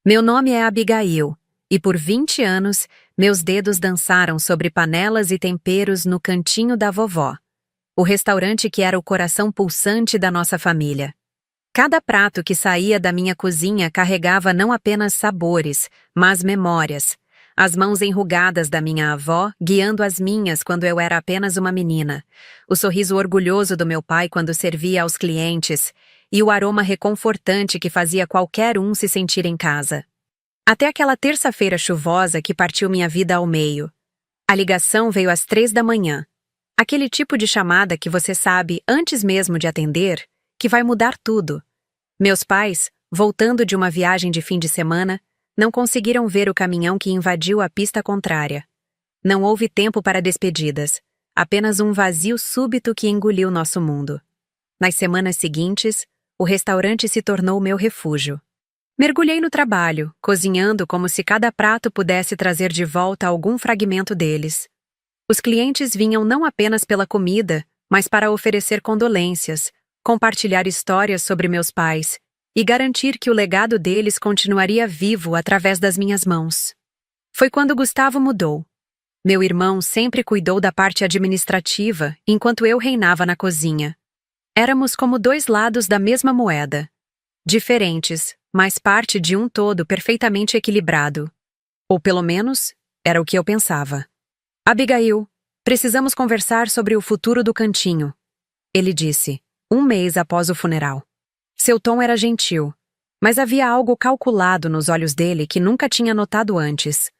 Meu nome é Abigail, e por 20 anos, meus dedos dançaram sobre panelas e temperos no cantinho da vovó, o restaurante que era o coração pulsante da nossa família. Cada prato que saía da minha cozinha carregava não apenas sabores, mas memórias. As mãos enrugadas da minha avó, guiando as minhas quando eu era apenas uma menina. O sorriso orgulhoso do meu pai quando servia aos clientes. E o aroma reconfortante que fazia qualquer um se sentir em casa. Até aquela terça-feira chuvosa que partiu minha vida ao meio. A ligação veio às 3 da manhã. Aquele tipo de chamada que você sabe, antes mesmo de atender, que vai mudar tudo. Meus pais, voltando de uma viagem de fim de semana, não conseguiram ver o caminhão que invadiu a pista contrária. Não houve tempo para despedidas, apenas um vazio súbito que engoliu nosso mundo. Nas semanas seguintes, o restaurante se tornou meu refúgio. Mergulhei no trabalho, cozinhando como se cada prato pudesse trazer de volta algum fragmento deles. Os clientes vinham não apenas pela comida, mas para oferecer condolências, compartilhar histórias sobre meus pais e garantir que o legado deles continuaria vivo através das minhas mãos. Foi quando Gustavo mudou. Meu irmão sempre cuidou da parte administrativa, enquanto eu reinava na cozinha. Éramos como dois lados da mesma moeda. Diferentes, mas parte de um todo perfeitamente equilibrado. Ou pelo menos, era o que eu pensava. Abigail, precisamos conversar sobre o futuro do cantinho, ele disse, um mês após o funeral. Seu tom era gentil, mas havia algo calculado nos olhos dele que nunca tinha notado antes.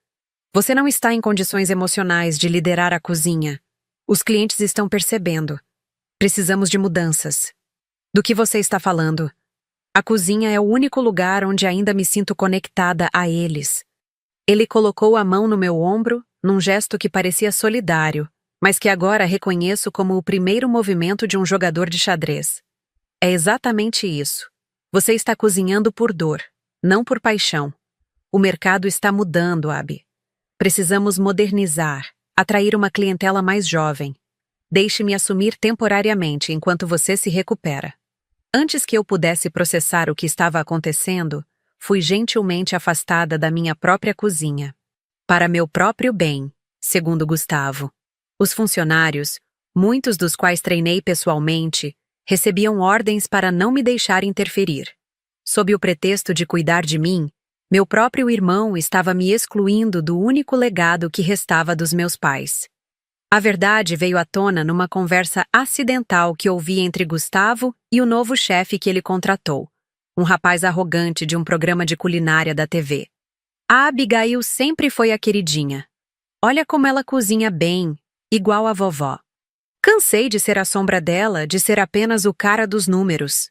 Você não está em condições emocionais de liderar a cozinha. Os clientes estão percebendo. Precisamos de mudanças. Do que você está falando? A cozinha é o único lugar onde ainda me sinto conectada a eles. Ele colocou a mão no meu ombro, num gesto que parecia solidário, mas que agora reconheço como o primeiro movimento de um jogador de xadrez. É exatamente isso. Você está cozinhando por dor, não por paixão. O mercado está mudando, Abi. Precisamos modernizar, atrair uma clientela mais jovem. Deixe-me assumir temporariamente enquanto você se recupera. Antes que eu pudesse processar o que estava acontecendo, fui gentilmente afastada da minha própria cozinha. Para meu próprio bem, segundo Gustavo. Os funcionários, muitos dos quais treinei pessoalmente, recebiam ordens para não me deixar interferir. Sob o pretexto de cuidar de mim, meu próprio irmão estava me excluindo do único legado que restava dos meus pais. A verdade veio à tona numa conversa acidental que ouvi entre Gustavo e o novo chefe que ele contratou, um rapaz arrogante de um programa de culinária da TV. A Abigail sempre foi a queridinha. Olha como ela cozinha bem, igual a vovó. Cansei de ser a sombra dela, de ser apenas o cara dos números.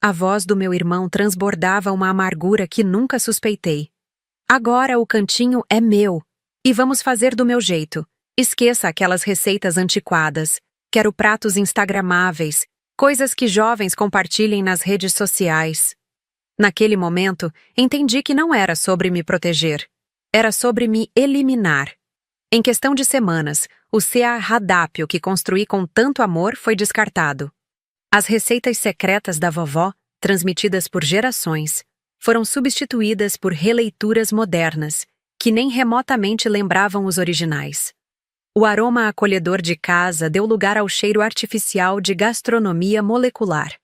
A voz do meu irmão transbordava uma amargura que nunca suspeitei. Agora o cantinho é meu, e vamos fazer do meu jeito. Esqueça aquelas receitas antiquadas. Quero pratos instagramáveis, coisas que jovens compartilhem nas redes sociais. Naquele momento, entendi que não era sobre me proteger. Era sobre me eliminar. Em questão de semanas, o cardápio que construí com tanto amor foi descartado. As receitas secretas da vovó, transmitidas por gerações, foram substituídas por releituras modernas, que nem remotamente lembravam os originais. O aroma acolhedor de casa deu lugar ao cheiro artificial de gastronomia molecular.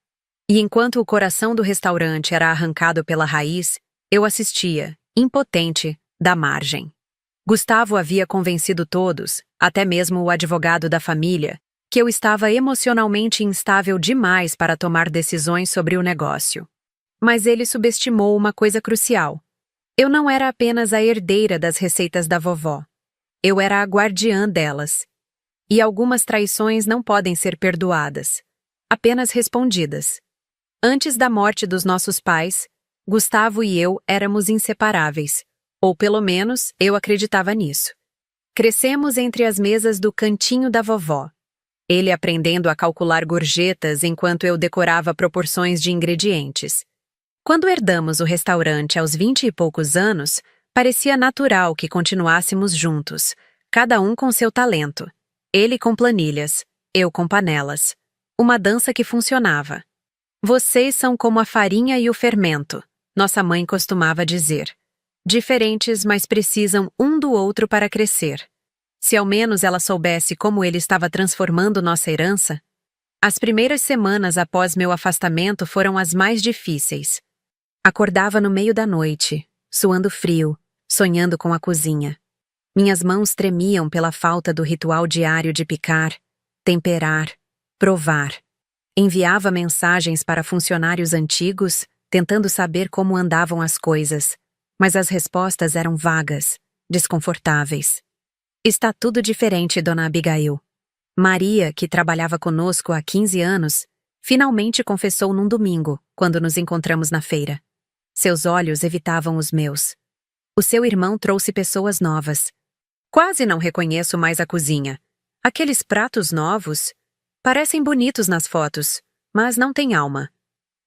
E enquanto o coração do restaurante era arrancado pela raiz, eu assistia, impotente, da margem. Gustavo havia convencido todos, até mesmo o advogado da família, que eu estava emocionalmente instável demais para tomar decisões sobre o negócio. Mas ele subestimou uma coisa crucial. Eu não era apenas a herdeira das receitas da vovó. Eu era a guardiã delas. E algumas traições não podem ser perdoadas, apenas respondidas. Antes da morte dos nossos pais, Gustavo e eu éramos inseparáveis, ou pelo menos eu acreditava nisso. Crescemos entre as mesas do cantinho da vovó. Ele aprendendo a calcular gorjetas enquanto eu decorava proporções de ingredientes. Quando herdamos o restaurante aos 20 e poucos anos, parecia natural que continuássemos juntos, cada um com seu talento. Ele com planilhas, eu com panelas. Uma dança que funcionava. Vocês são como a farinha e o fermento, nossa mãe costumava dizer. diferentes, mas precisam um do outro para crescer. Se ao menos ela soubesse como ele estava transformando nossa herança. As primeiras semanas após meu afastamento foram as mais difíceis. Acordava no meio da noite, suando frio, sonhando com a cozinha. Minhas mãos tremiam pela falta do ritual diário de picar, temperar, provar. Enviava mensagens para funcionários antigos, tentando saber como andavam as coisas, mas as respostas eram vagas, desconfortáveis. Está tudo diferente, Dona Abigail. Maria, que trabalhava conosco há 15 anos, finalmente confessou num domingo, quando nos encontramos na feira. Seus olhos evitavam os meus. O seu irmão trouxe pessoas novas. Quase não reconheço mais a cozinha. Aqueles pratos novos parecem bonitos nas fotos, mas não têm alma.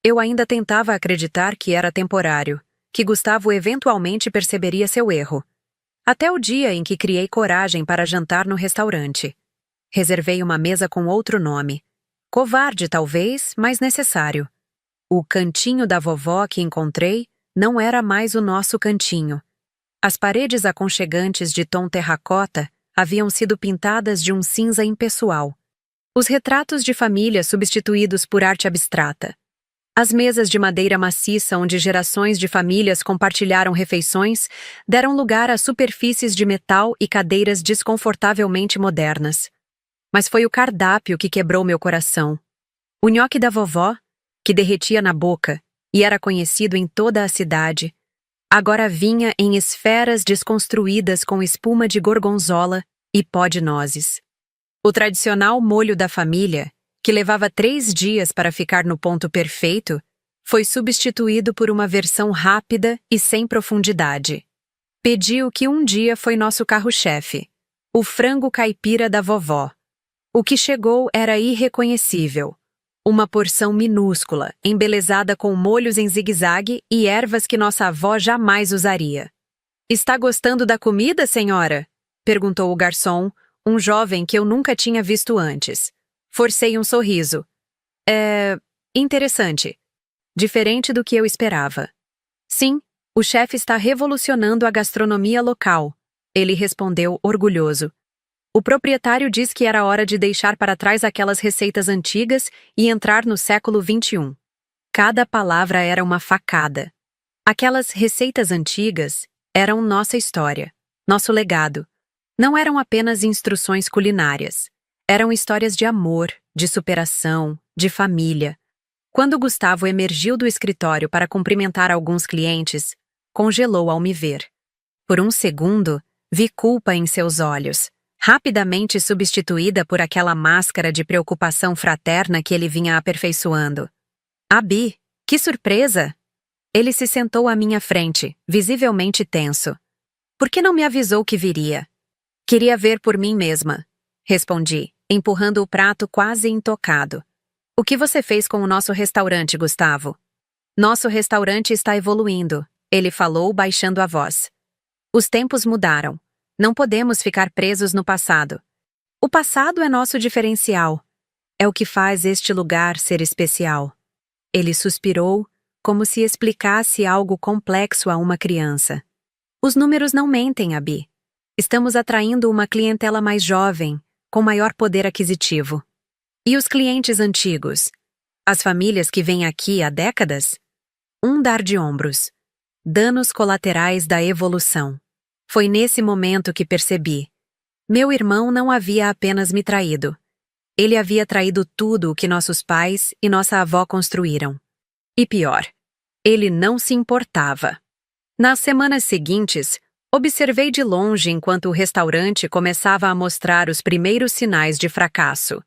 Eu ainda tentava acreditar que era temporário, que Gustavo eventualmente perceberia seu erro. Até o dia em que criei coragem para jantar no restaurante. Reservei uma mesa com outro nome. Covarde, talvez, mas necessário. O cantinho da vovó que encontrei não era mais o nosso cantinho. As paredes aconchegantes de tom terracota haviam sido pintadas de um cinza impessoal. Os retratos de família substituídos por arte abstrata. As mesas de madeira maciça onde gerações de famílias compartilharam refeições deram lugar a superfícies de metal e cadeiras desconfortavelmente modernas. Mas foi o cardápio que quebrou meu coração. O nhoque da vovó, que derretia na boca e era conhecido em toda a cidade, agora vinha em esferas desconstruídas com espuma de gorgonzola e pó de nozes. O tradicional molho da família, que levava 3 dias para ficar no ponto perfeito, foi substituído por uma versão rápida e sem profundidade. Pedi o que um dia foi nosso carro-chefe, o frango caipira da vovó. O que chegou era irreconhecível. Uma porção minúscula, embelezada com molhos em zigue-zague e ervas que nossa avó jamais usaria. "Está gostando da comida, senhora?" perguntou o garçom, um jovem que eu nunca tinha visto antes. Forcei um sorriso. Interessante. Diferente do que eu esperava. "Sim, o chefe está revolucionando a gastronomia local", ele respondeu orgulhoso. O proprietário diz que era hora de deixar para trás aquelas receitas antigas e entrar no século XXI. Cada palavra era uma facada. Aquelas receitas antigas eram nossa história, nosso legado. Não eram apenas instruções culinárias. Eram histórias de amor, de superação, de família. Quando Gustavo emergiu do escritório para cumprimentar alguns clientes, congelou ao me ver. Por um segundo, vi culpa em seus olhos, rapidamente substituída por aquela máscara de preocupação fraterna que ele vinha aperfeiçoando. "Abi, que surpresa!" Ele se sentou à minha frente, visivelmente tenso. "Por que não me avisou que viria?" "Queria ver por mim mesma", respondi, empurrando o prato quase intocado. "O que você fez com o nosso restaurante, Gustavo?" "Nosso restaurante está evoluindo", ele falou, baixando a voz. "Os tempos mudaram. Não podemos ficar presos no passado. O passado é nosso diferencial. É o que faz este lugar ser especial." Ele suspirou, como se explicasse algo complexo a uma criança. "Os números não mentem, Abi. Estamos atraindo uma clientela mais jovem, com maior poder aquisitivo. E os clientes antigos? As famílias que vêm aqui há décadas?" Um dar de ombros. Danos colaterais da evolução. Foi nesse momento que percebi. Meu irmão não havia apenas me traído. Ele havia traído tudo o que nossos pais e nossa avó construíram. E pior, ele não se importava. Nas semanas seguintes, observei de longe enquanto o restaurante começava a mostrar os primeiros sinais de fracasso.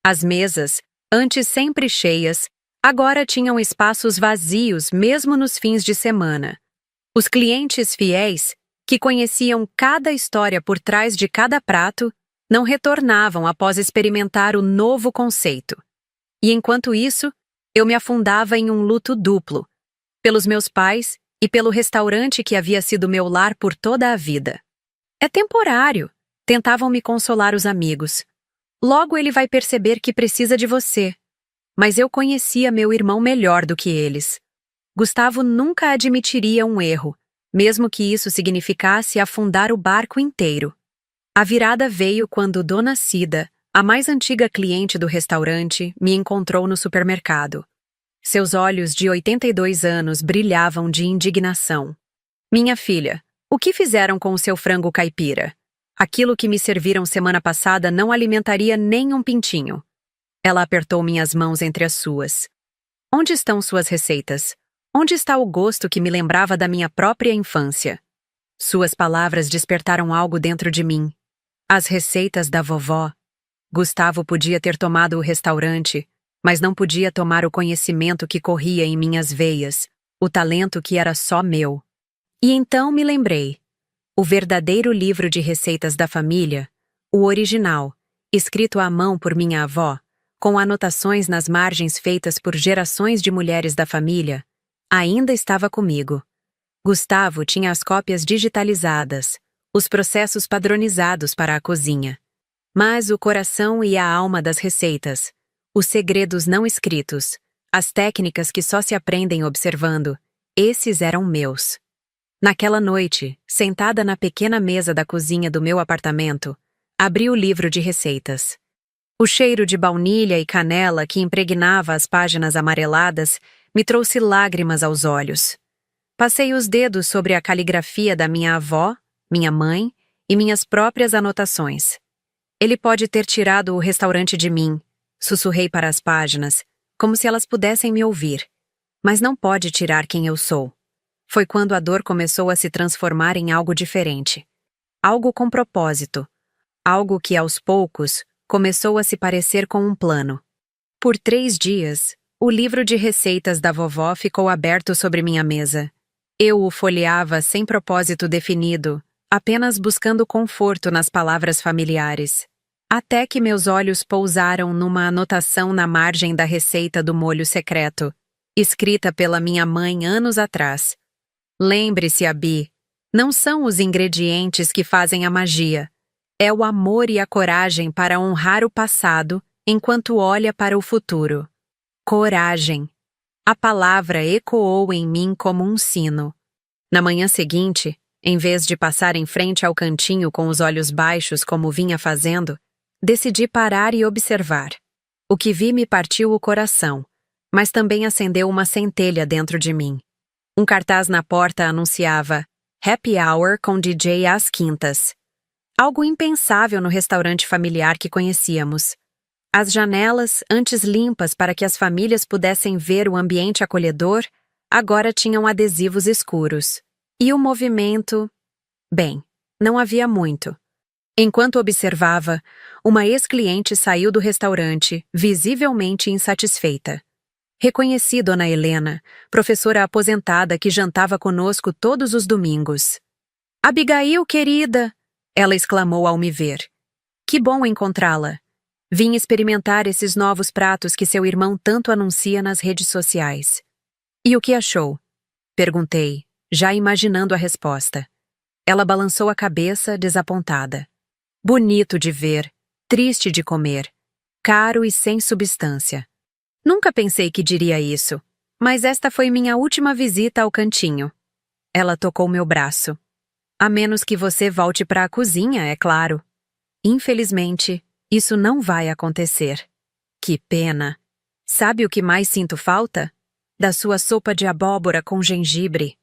As mesas, antes sempre cheias, agora tinham espaços vazios mesmo nos fins de semana. Os clientes fiéis, que conheciam cada história por trás de cada prato, não retornavam após experimentar o novo conceito. E enquanto isso, eu me afundava em um luto duplo, pelos meus pais e pelo restaurante que havia sido meu lar por toda a vida. "É temporário", tentavam me consolar os amigos. "Logo ele vai perceber que precisa de você." Mas eu conhecia meu irmão melhor do que eles. Gustavo nunca admitiria um erro, mesmo que isso significasse afundar o barco inteiro. A virada veio quando Dona Cida, a mais antiga cliente do restaurante, me encontrou no supermercado. Seus olhos de 82 anos brilhavam de indignação. Minha filha, o que fizeram com o seu frango caipira? Aquilo que me serviram semana passada não alimentaria nem um pintinho. Ela apertou minhas mãos entre as suas. Onde estão suas receitas? Onde está o gosto que me lembrava da minha própria infância? Suas palavras despertaram algo dentro de mim. As receitas da vovó. Gustavo podia ter tomado o restaurante, mas não podia tomar o conhecimento que corria em minhas veias, o talento que era só meu. E então me lembrei. O verdadeiro livro de receitas da família, o original, escrito à mão por minha avó, com anotações nas margens feitas por gerações de mulheres da família, ainda estava comigo. Gustavo tinha as cópias digitalizadas, os processos padronizados para a cozinha. Mas o coração e a alma das receitas, os segredos não escritos, as técnicas que só se aprendem observando, esses eram meus. Naquela noite, sentada na pequena mesa da cozinha do meu apartamento, abri o livro de receitas. O cheiro de baunilha e canela que impregnava as páginas amareladas me trouxe lágrimas aos olhos. Passei os dedos sobre a caligrafia da minha avó, minha mãe e minhas próprias anotações. Ele pode ter tirado o restaurante de mim, sussurrei para as páginas, como se elas pudessem me ouvir. Mas não pode tirar quem eu sou. Foi quando a dor começou a se transformar em algo diferente. Algo com propósito. Algo que, aos poucos, começou a se parecer com um plano. Por 3 dias, o livro de receitas da vovó ficou aberto sobre minha mesa. Eu o folheava sem propósito definido, apenas buscando conforto nas palavras familiares. Até que meus olhos pousaram numa anotação na margem da receita do molho secreto, escrita pela minha mãe anos atrás. Lembre-se, Abi, não são os ingredientes que fazem a magia. É o amor e a coragem para honrar o passado enquanto olha para o futuro. Coragem. A palavra ecoou em mim como um sino. Na manhã seguinte, em vez de passar em frente ao cantinho com os olhos baixos como vinha fazendo, decidi parar e observar. O que vi me partiu o coração, mas também acendeu uma centelha dentro de mim. Um cartaz na porta anunciava Happy Hour com DJ às quintas. Algo impensável no restaurante familiar que conhecíamos. As janelas, antes limpas para que as famílias pudessem ver o ambiente acolhedor, agora tinham adesivos escuros. E o movimento... Bem, não havia muito. Enquanto observava, uma ex-cliente saiu do restaurante, visivelmente insatisfeita. Reconheci Dona Helena, professora aposentada que jantava conosco todos os domingos. "Abigail, querida!" ela exclamou ao me ver. "Que bom encontrá-la. Vim experimentar esses novos pratos que seu irmão tanto anuncia nas redes sociais." "E o que achou?" perguntei, já imaginando a resposta. Ela balançou a cabeça, desapontada. "Bonito de ver, triste de comer, caro e sem substância." Nunca pensei que diria isso, mas esta foi minha última visita ao cantinho. Ela tocou meu braço. "A menos que você volte para a cozinha, é claro." "Infelizmente, isso não vai acontecer." "Que pena. Sabe o que mais sinto falta? Da sua sopa de abóbora com gengibre.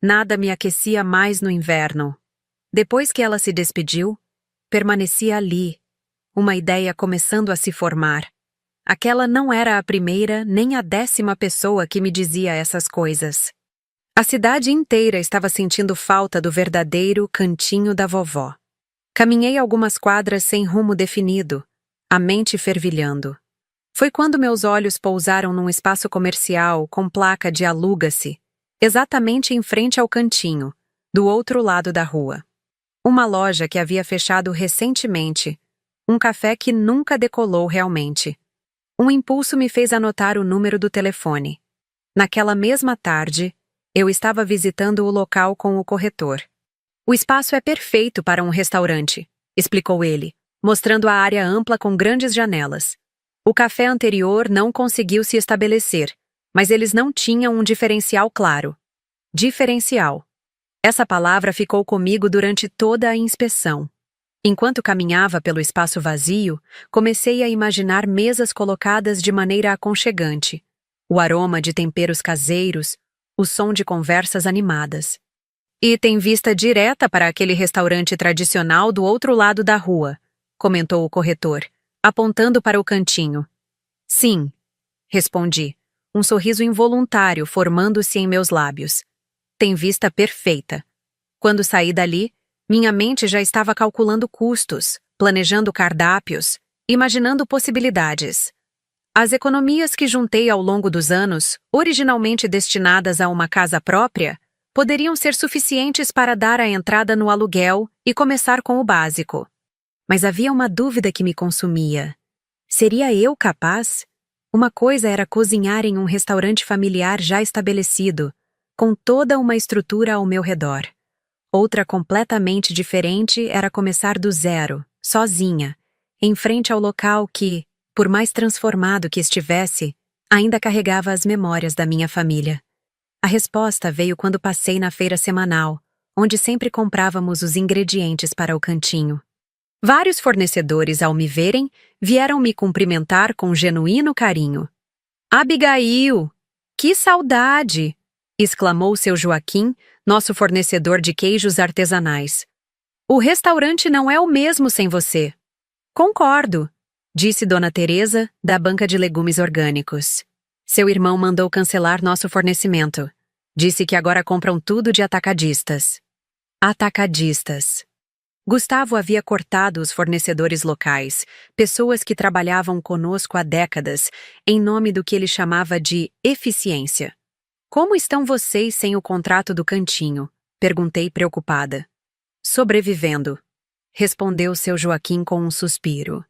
Nada me aquecia mais no inverno." Depois que ela se despediu, permaneci ali, uma ideia começando a se formar. Aquela não era a primeira nem a 10ª pessoa que me dizia essas coisas. A cidade inteira estava sentindo falta do verdadeiro cantinho da vovó. Caminhei algumas quadras sem rumo definido, a mente fervilhando. Foi quando meus olhos pousaram num espaço comercial com placa de aluga-se, exatamente em frente ao cantinho, do outro lado da rua. Uma loja que havia fechado recentemente, um café que nunca decolou realmente. Um impulso me fez anotar o número do telefone. Naquela mesma tarde, eu estava visitando o local com o corretor. "O espaço é perfeito para um restaurante", explicou ele, mostrando a área ampla com grandes janelas. O café anterior não conseguiu se estabelecer, mas eles não tinham um diferencial claro. Diferencial. Essa palavra ficou comigo durante toda a inspeção. Enquanto caminhava pelo espaço vazio, comecei a imaginar mesas colocadas de maneira aconchegante, o aroma de temperos caseiros, o som de conversas animadas. E tem vista direta para aquele restaurante tradicional do outro lado da rua, comentou o corretor, apontando para o cantinho. Sim, respondi, um sorriso involuntário formando-se em meus lábios. Tem vista perfeita. Quando saí dali, minha mente já estava calculando custos, planejando cardápios, imaginando possibilidades. As economias que juntei ao longo dos anos, originalmente destinadas a uma casa própria, poderiam ser suficientes para dar a entrada no aluguel e começar com o básico. Mas havia uma dúvida que me consumia. Seria eu capaz? Uma coisa era cozinhar em um restaurante familiar já estabelecido, com toda uma estrutura ao meu redor. Outra completamente diferente era começar do zero, sozinha, em frente ao local que, por mais transformado que estivesse, ainda carregava as memórias da minha família. A resposta veio quando passei na feira semanal, onde sempre comprávamos os ingredientes para o cantinho. Vários fornecedores, ao me verem, vieram me cumprimentar com genuíno carinho. Abigail! Que saudade! Exclamou seu Joaquim, nosso fornecedor de queijos artesanais. O restaurante não é o mesmo sem você. Concordo, disse Dona Teresa, da banca de legumes orgânicos. Seu irmão mandou cancelar nosso fornecimento. Disse que agora compram tudo de atacadistas. Atacadistas. Gustavo havia cortado os fornecedores locais, pessoas que trabalhavam conosco há décadas, em nome do que ele chamava de eficiência. Como estão vocês sem o contrato do cantinho? Perguntei preocupada. Sobrevivendo, respondeu seu Joaquim com um suspiro.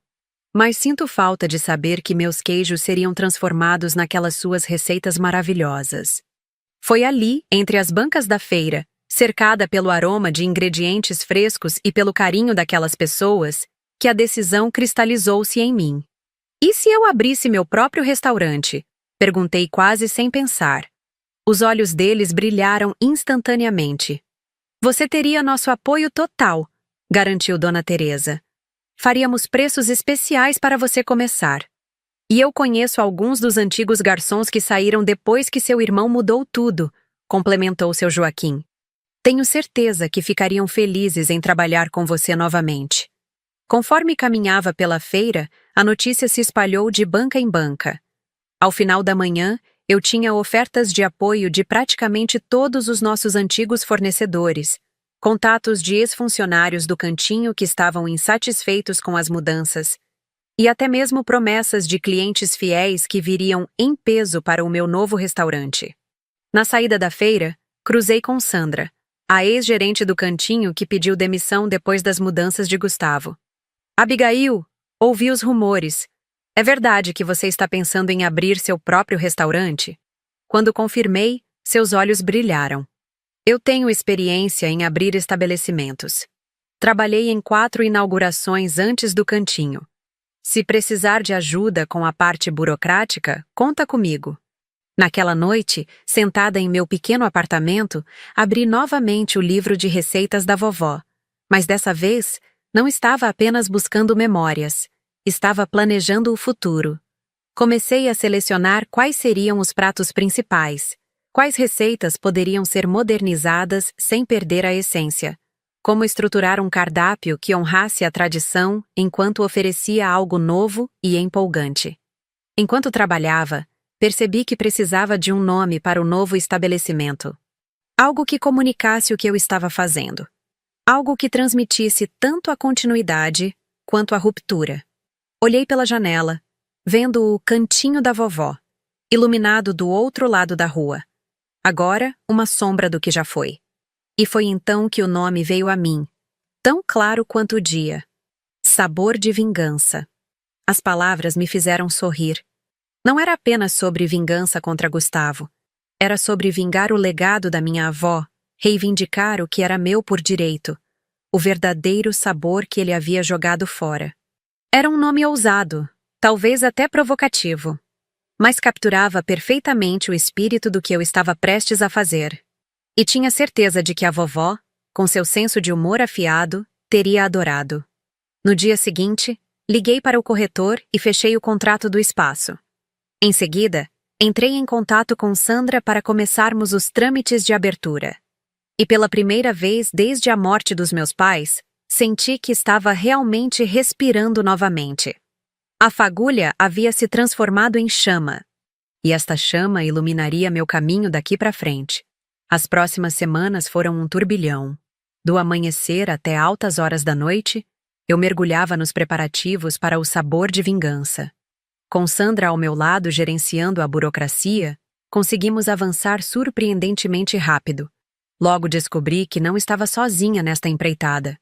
Mas sinto falta de saber que meus queijos seriam transformados naquelas suas receitas maravilhosas. Foi ali, entre as bancas da feira, cercada pelo aroma de ingredientes frescos e pelo carinho daquelas pessoas, que a decisão cristalizou-se em mim. E se eu abrisse meu próprio restaurante? Perguntei quase sem pensar. Os olhos deles brilharam instantaneamente. Você teria nosso apoio total, garantiu Dona Teresa. Faríamos preços especiais para você começar. E eu conheço alguns dos antigos garçons que saíram depois que seu irmão mudou tudo, complementou seu Joaquim. Tenho certeza que ficariam felizes em trabalhar com você novamente. Conforme caminhava pela feira, a notícia se espalhou de banca em banca. Ao final da manhã, eu tinha ofertas de apoio de praticamente todos os nossos antigos fornecedores, contatos de ex-funcionários do cantinho que estavam insatisfeitos com as mudanças, e até mesmo promessas de clientes fiéis que viriam em peso para o meu novo restaurante. Na saída da feira, cruzei com Sandra, a ex-gerente do cantinho que pediu demissão depois das mudanças de Gustavo. Abigail, ouvi os rumores. É verdade que você está pensando em abrir seu próprio restaurante? Quando confirmei, seus olhos brilharam. Eu tenho experiência em abrir estabelecimentos. Trabalhei em 4 inaugurações antes do cantinho. Se precisar de ajuda com a parte burocrática, conta comigo. Naquela noite, sentada em meu pequeno apartamento, abri novamente o livro de receitas da vovó. Mas dessa vez, não estava apenas buscando memórias. Estava planejando o futuro. Comecei a selecionar quais seriam os pratos principais, quais receitas poderiam ser modernizadas sem perder a essência, como estruturar um cardápio que honrasse a tradição enquanto oferecia algo novo e empolgante. Enquanto trabalhava, percebi que precisava de um nome para o novo estabelecimento. Algo que comunicasse o que eu estava fazendo. Algo que transmitisse tanto a continuidade quanto a ruptura. Olhei pela janela, vendo o cantinho da vovó, iluminado do outro lado da rua. Agora, uma sombra do que já foi. E foi então que o nome veio a mim, tão claro quanto o dia. Sabor de vingança. As palavras me fizeram sorrir. Não era apenas sobre vingança contra Gustavo. Era sobre vingar o legado da minha avó, reivindicar o que era meu por direito, o verdadeiro sabor que ele havia jogado fora. Era um nome ousado, talvez até provocativo, mas capturava perfeitamente o espírito do que eu estava prestes a fazer. E tinha certeza de que a vovó, com seu senso de humor afiado, teria adorado. No dia seguinte, liguei para o corretor e fechei o contrato do espaço. Em seguida, entrei em contato com Sandra para começarmos os trâmites de abertura. E pela primeira vez desde a morte dos meus pais, senti que estava realmente respirando novamente. A fagulha havia se transformado em chama. E esta chama iluminaria meu caminho daqui para frente. As próximas semanas foram um turbilhão. Do amanhecer até altas horas da noite, eu mergulhava nos preparativos para o sabor de vingança. Com Sandra ao meu lado gerenciando a burocracia, conseguimos avançar surpreendentemente rápido. Logo descobri que não estava sozinha nesta empreitada.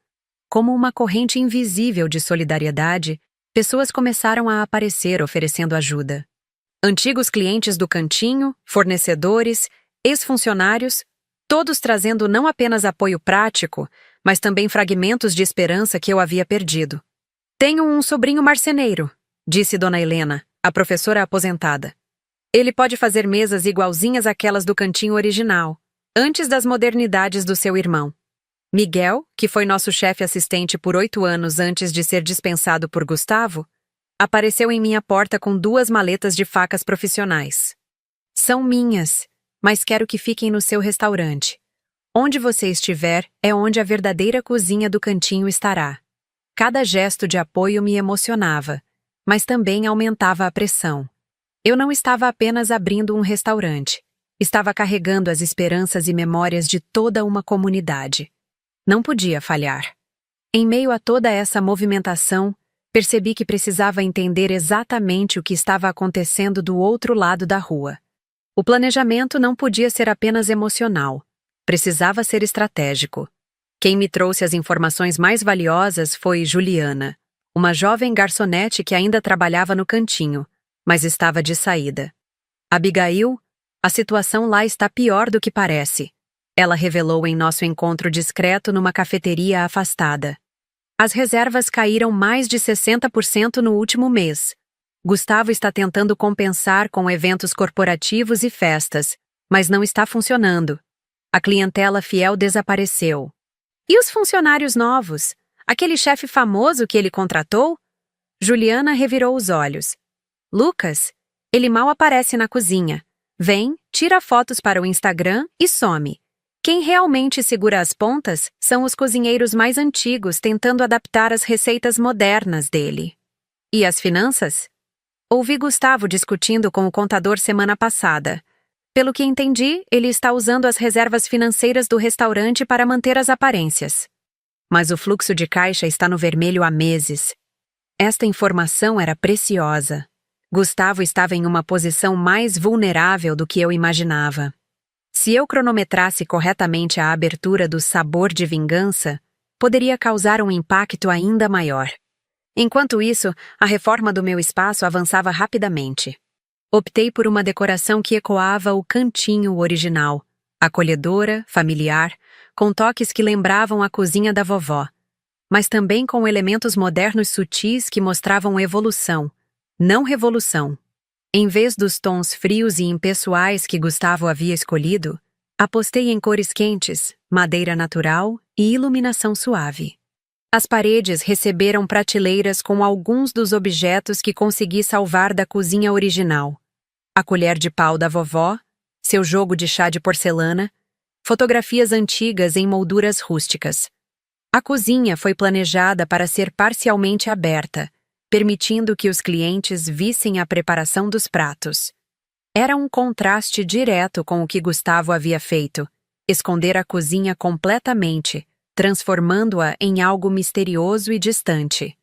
Como uma corrente invisível de solidariedade, pessoas começaram a aparecer oferecendo ajuda. Antigos clientes do cantinho, fornecedores, ex-funcionários, todos trazendo não apenas apoio prático, mas também fragmentos de esperança que eu havia perdido. Tenho um sobrinho marceneiro, disse Dona Helena, a professora aposentada. Ele pode fazer mesas igualzinhas àquelas do cantinho original, antes das modernidades do seu irmão. Miguel, que foi nosso chefe assistente por 8 anos antes de ser dispensado por Gustavo, apareceu em minha porta com 2 maletas de facas profissionais. São minhas, mas quero que fiquem no seu restaurante. Onde você estiver é onde a verdadeira cozinha do cantinho estará. Cada gesto de apoio me emocionava, mas também aumentava a pressão. Eu não estava apenas abrindo um restaurante. Estava carregando as esperanças e memórias de toda uma comunidade. Não podia falhar. Em meio a toda essa movimentação, percebi que precisava entender exatamente o que estava acontecendo do outro lado da rua. O planejamento não podia ser apenas emocional. Precisava ser estratégico. Quem me trouxe as informações mais valiosas foi Juliana, uma jovem garçonete que ainda trabalhava no cantinho, mas estava de saída. Abigail, a situação lá está pior do que parece. Ela revelou em nosso encontro discreto numa cafeteria afastada. As reservas caíram mais de 60% no último mês. Gustavo está tentando compensar com eventos corporativos e festas, mas não está funcionando. A clientela fiel desapareceu. E os funcionários novos? Aquele chefe famoso que ele contratou? Juliana revirou os olhos. Lucas? Ele mal aparece na cozinha. Vem, tira fotos para o Instagram e some. Quem realmente segura as pontas são os cozinheiros mais antigos tentando adaptar as receitas modernas dele. E as finanças? Ouvi Gustavo discutindo com o contador semana passada. Pelo que entendi, ele está usando as reservas financeiras do restaurante para manter as aparências. Mas o fluxo de caixa está no vermelho há meses. Esta informação era preciosa. Gustavo estava em uma posição mais vulnerável do que eu imaginava. Se eu cronometrasse corretamente a abertura do sabor de vingança, poderia causar um impacto ainda maior. Enquanto isso, a reforma do meu espaço avançava rapidamente. Optei por uma decoração que ecoava o cantinho original, acolhedora, familiar, com toques que lembravam a cozinha da vovó, mas também com elementos modernos sutis que mostravam evolução, não revolução. Em vez dos tons frios e impessoais que Gustavo havia escolhido, apostei em cores quentes, madeira natural e iluminação suave. As paredes receberam prateleiras com alguns dos objetos que consegui salvar da cozinha original. A colher de pau da vovó, seu jogo de chá de porcelana, fotografias antigas em molduras rústicas. A cozinha foi planejada para ser parcialmente aberta, permitindo que os clientes vissem a preparação dos pratos. Era um contraste direto com o que Gustavo havia feito, esconder a cozinha completamente, transformando-a em algo misterioso e distante.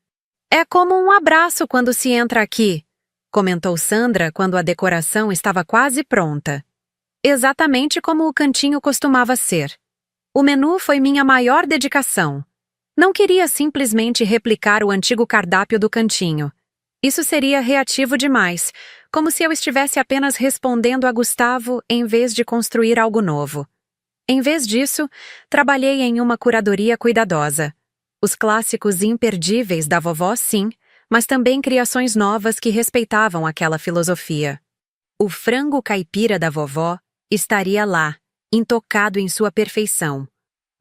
É como um abraço quando se entra aqui, comentou Sandra quando a decoração estava quase pronta. Exatamente como o cantinho costumava ser. O menu foi minha maior dedicação. Não queria simplesmente replicar o antigo cardápio do cantinho. Isso seria reativo demais, como se eu estivesse apenas respondendo a Gustavo em vez de construir algo novo. Em vez disso, trabalhei em uma curadoria cuidadosa. Os clássicos imperdíveis da vovó, sim, mas também criações novas que respeitavam aquela filosofia. O frango caipira da vovó estaria lá, intocado em sua perfeição.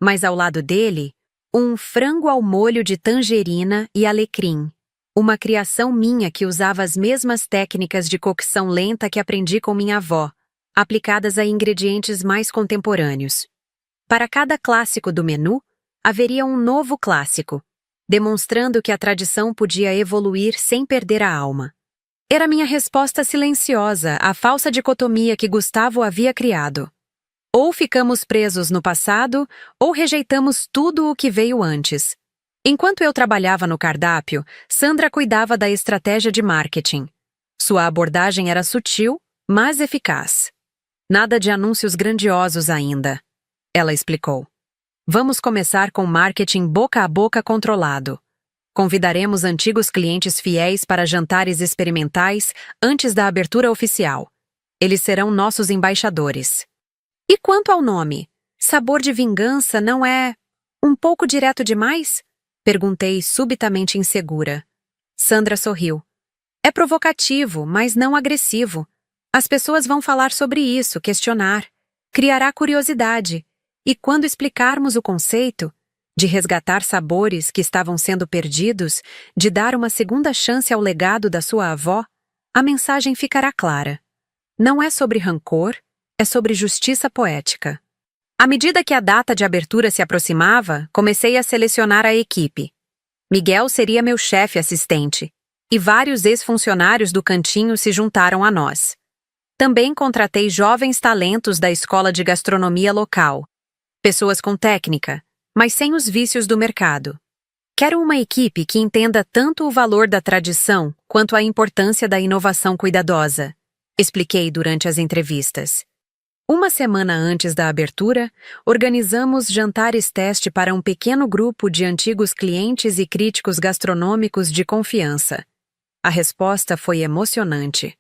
Mas ao lado dele, um frango ao molho de tangerina e alecrim. Uma criação minha que usava as mesmas técnicas de cocção lenta que aprendi com minha avó, aplicadas a ingredientes mais contemporâneos. Para cada clássico do menu, haveria um novo clássico, demonstrando que a tradição podia evoluir sem perder a alma. Era minha resposta silenciosa à falsa dicotomia que Gustavo havia criado. Ou ficamos presos no passado, ou rejeitamos tudo o que veio antes. Enquanto eu trabalhava no cardápio, Sandra cuidava da estratégia de marketing. Sua abordagem era sutil, mas eficaz. Nada de anúncios grandiosos ainda, ela explicou. Vamos começar com marketing boca a boca controlado. Convidaremos antigos clientes fiéis para jantares experimentais antes da abertura oficial. Eles serão nossos embaixadores. E quanto ao nome? Sabor de Vingança não é um pouco direto demais? Perguntei subitamente insegura. Sandra sorriu. É provocativo, mas não agressivo. As pessoas vão falar sobre isso, questionar. Criará curiosidade. E quando explicarmos o conceito, de resgatar sabores que estavam sendo perdidos, de dar uma segunda chance ao legado da sua avó, a mensagem ficará clara. Não é sobre rancor, é sobre justiça poética. À medida que a data de abertura se aproximava, comecei a selecionar a equipe. Miguel seria meu chefe assistente, e vários ex-funcionários do cantinho se juntaram a nós. Também contratei jovens talentos da escola de gastronomia local. Pessoas com técnica, mas sem os vícios do mercado. Quero uma equipe que entenda tanto o valor da tradição quanto a importância da inovação cuidadosa, expliquei durante as entrevistas. Uma semana antes da abertura, organizamos jantares teste para um pequeno grupo de antigos clientes e críticos gastronômicos de confiança. A resposta foi emocionante.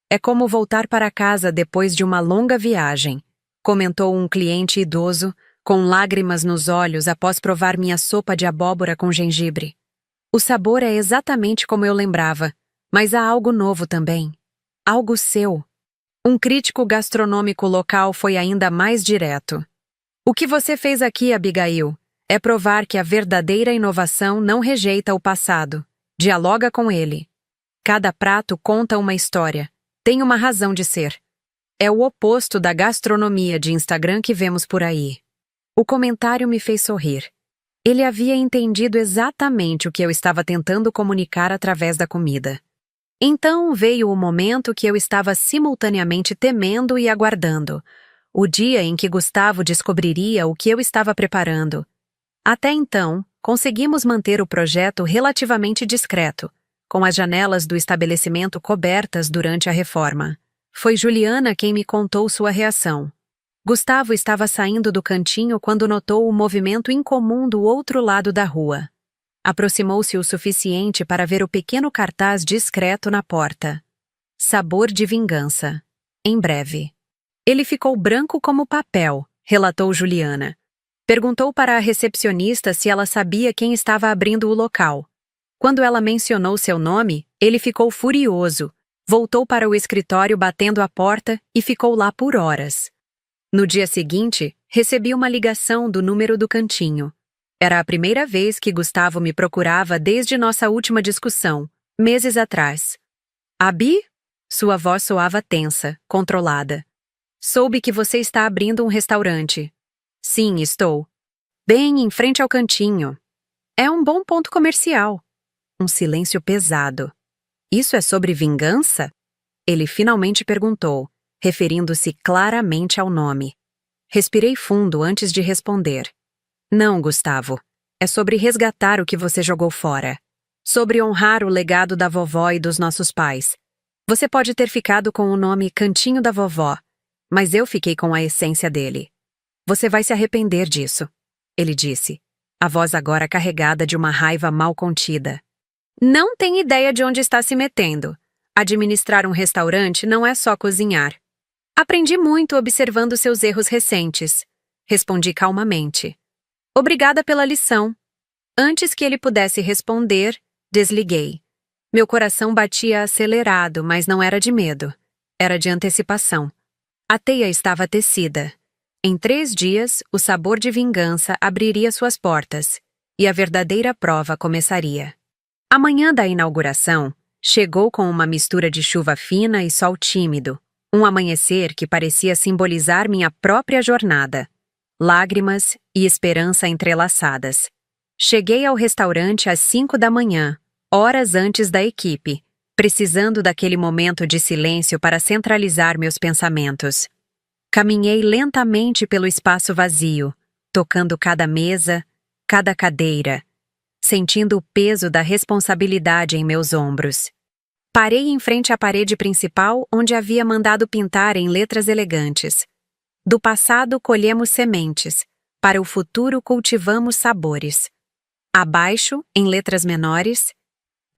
É como voltar para casa depois de uma longa viagem, comentou um cliente idoso, com lágrimas nos olhos após provar minha sopa de abóbora com gengibre. O sabor é exatamente como eu lembrava, mas há algo novo também. Algo seu. Um crítico gastronômico local foi ainda mais direto. O que você fez aqui, Abigail, é provar que a verdadeira inovação não rejeita o passado, dialoga com ele. Cada prato conta uma história, tem uma razão de ser. É o oposto da gastronomia de Instagram que vemos por aí. O comentário me fez sorrir. Ele havia entendido exatamente o que eu estava tentando comunicar através da comida. Então veio o momento que eu estava simultaneamente temendo e aguardando. O dia em que Gustavo descobriria o que eu estava preparando. Até então, conseguimos manter o projeto relativamente discreto, com as janelas do estabelecimento cobertas durante a reforma. Foi Juliana quem me contou sua reação. Gustavo estava saindo do cantinho quando notou o movimento incomum do outro lado da rua. Aproximou-se o suficiente para ver o pequeno cartaz discreto na porta. Sabor de Vingança. Em breve. Ele ficou branco como papel, relatou Juliana. Perguntou para a recepcionista se ela sabia quem estava abrindo o local. Quando ela mencionou seu nome, ele ficou furioso. Voltou para o escritório batendo a porta e ficou lá por horas. No dia seguinte, recebi uma ligação do número do cantinho. Era a primeira vez que Gustavo me procurava desde nossa última discussão, meses atrás. Abi? Sua voz soava tensa, controlada. Soube que você está abrindo um restaurante. Sim, estou. Bem em frente ao cantinho. É um bom ponto comercial. Um silêncio pesado. Isso é sobre vingança? Ele finalmente perguntou, referindo-se claramente ao nome. Respirei fundo antes de responder. Não, Gustavo. É sobre resgatar o que você jogou fora. Sobre honrar o legado da vovó e dos nossos pais. Você pode ter ficado com o nome Cantinho da Vovó, mas eu fiquei com a essência dele. Você vai se arrepender disso, ele disse, a voz agora carregada de uma raiva mal contida. Não tem ideia de onde está se metendo. Administrar um restaurante não é só cozinhar. Aprendi muito observando seus erros recentes, respondi calmamente. Obrigada pela lição. Antes que ele pudesse responder, desliguei. Meu coração batia acelerado, mas não era de medo. Era de antecipação. A teia estava tecida. Em 3 dias, o sabor de vingança abriria suas portas, e a verdadeira prova começaria. A manhã da inauguração chegou com uma mistura de chuva fina e sol tímido, um amanhecer que parecia simbolizar minha própria jornada. Lágrimas e esperança entrelaçadas. Cheguei ao restaurante às 5 da manhã, horas antes da equipe, precisando daquele momento de silêncio para centralizar meus pensamentos. Caminhei lentamente pelo espaço vazio, tocando cada mesa, cada cadeira, sentindo o peso da responsabilidade em meus ombros. Parei em frente à parede principal onde havia mandado pintar em letras elegantes. Do passado colhemos sementes, para o futuro cultivamos sabores. Abaixo, em letras menores,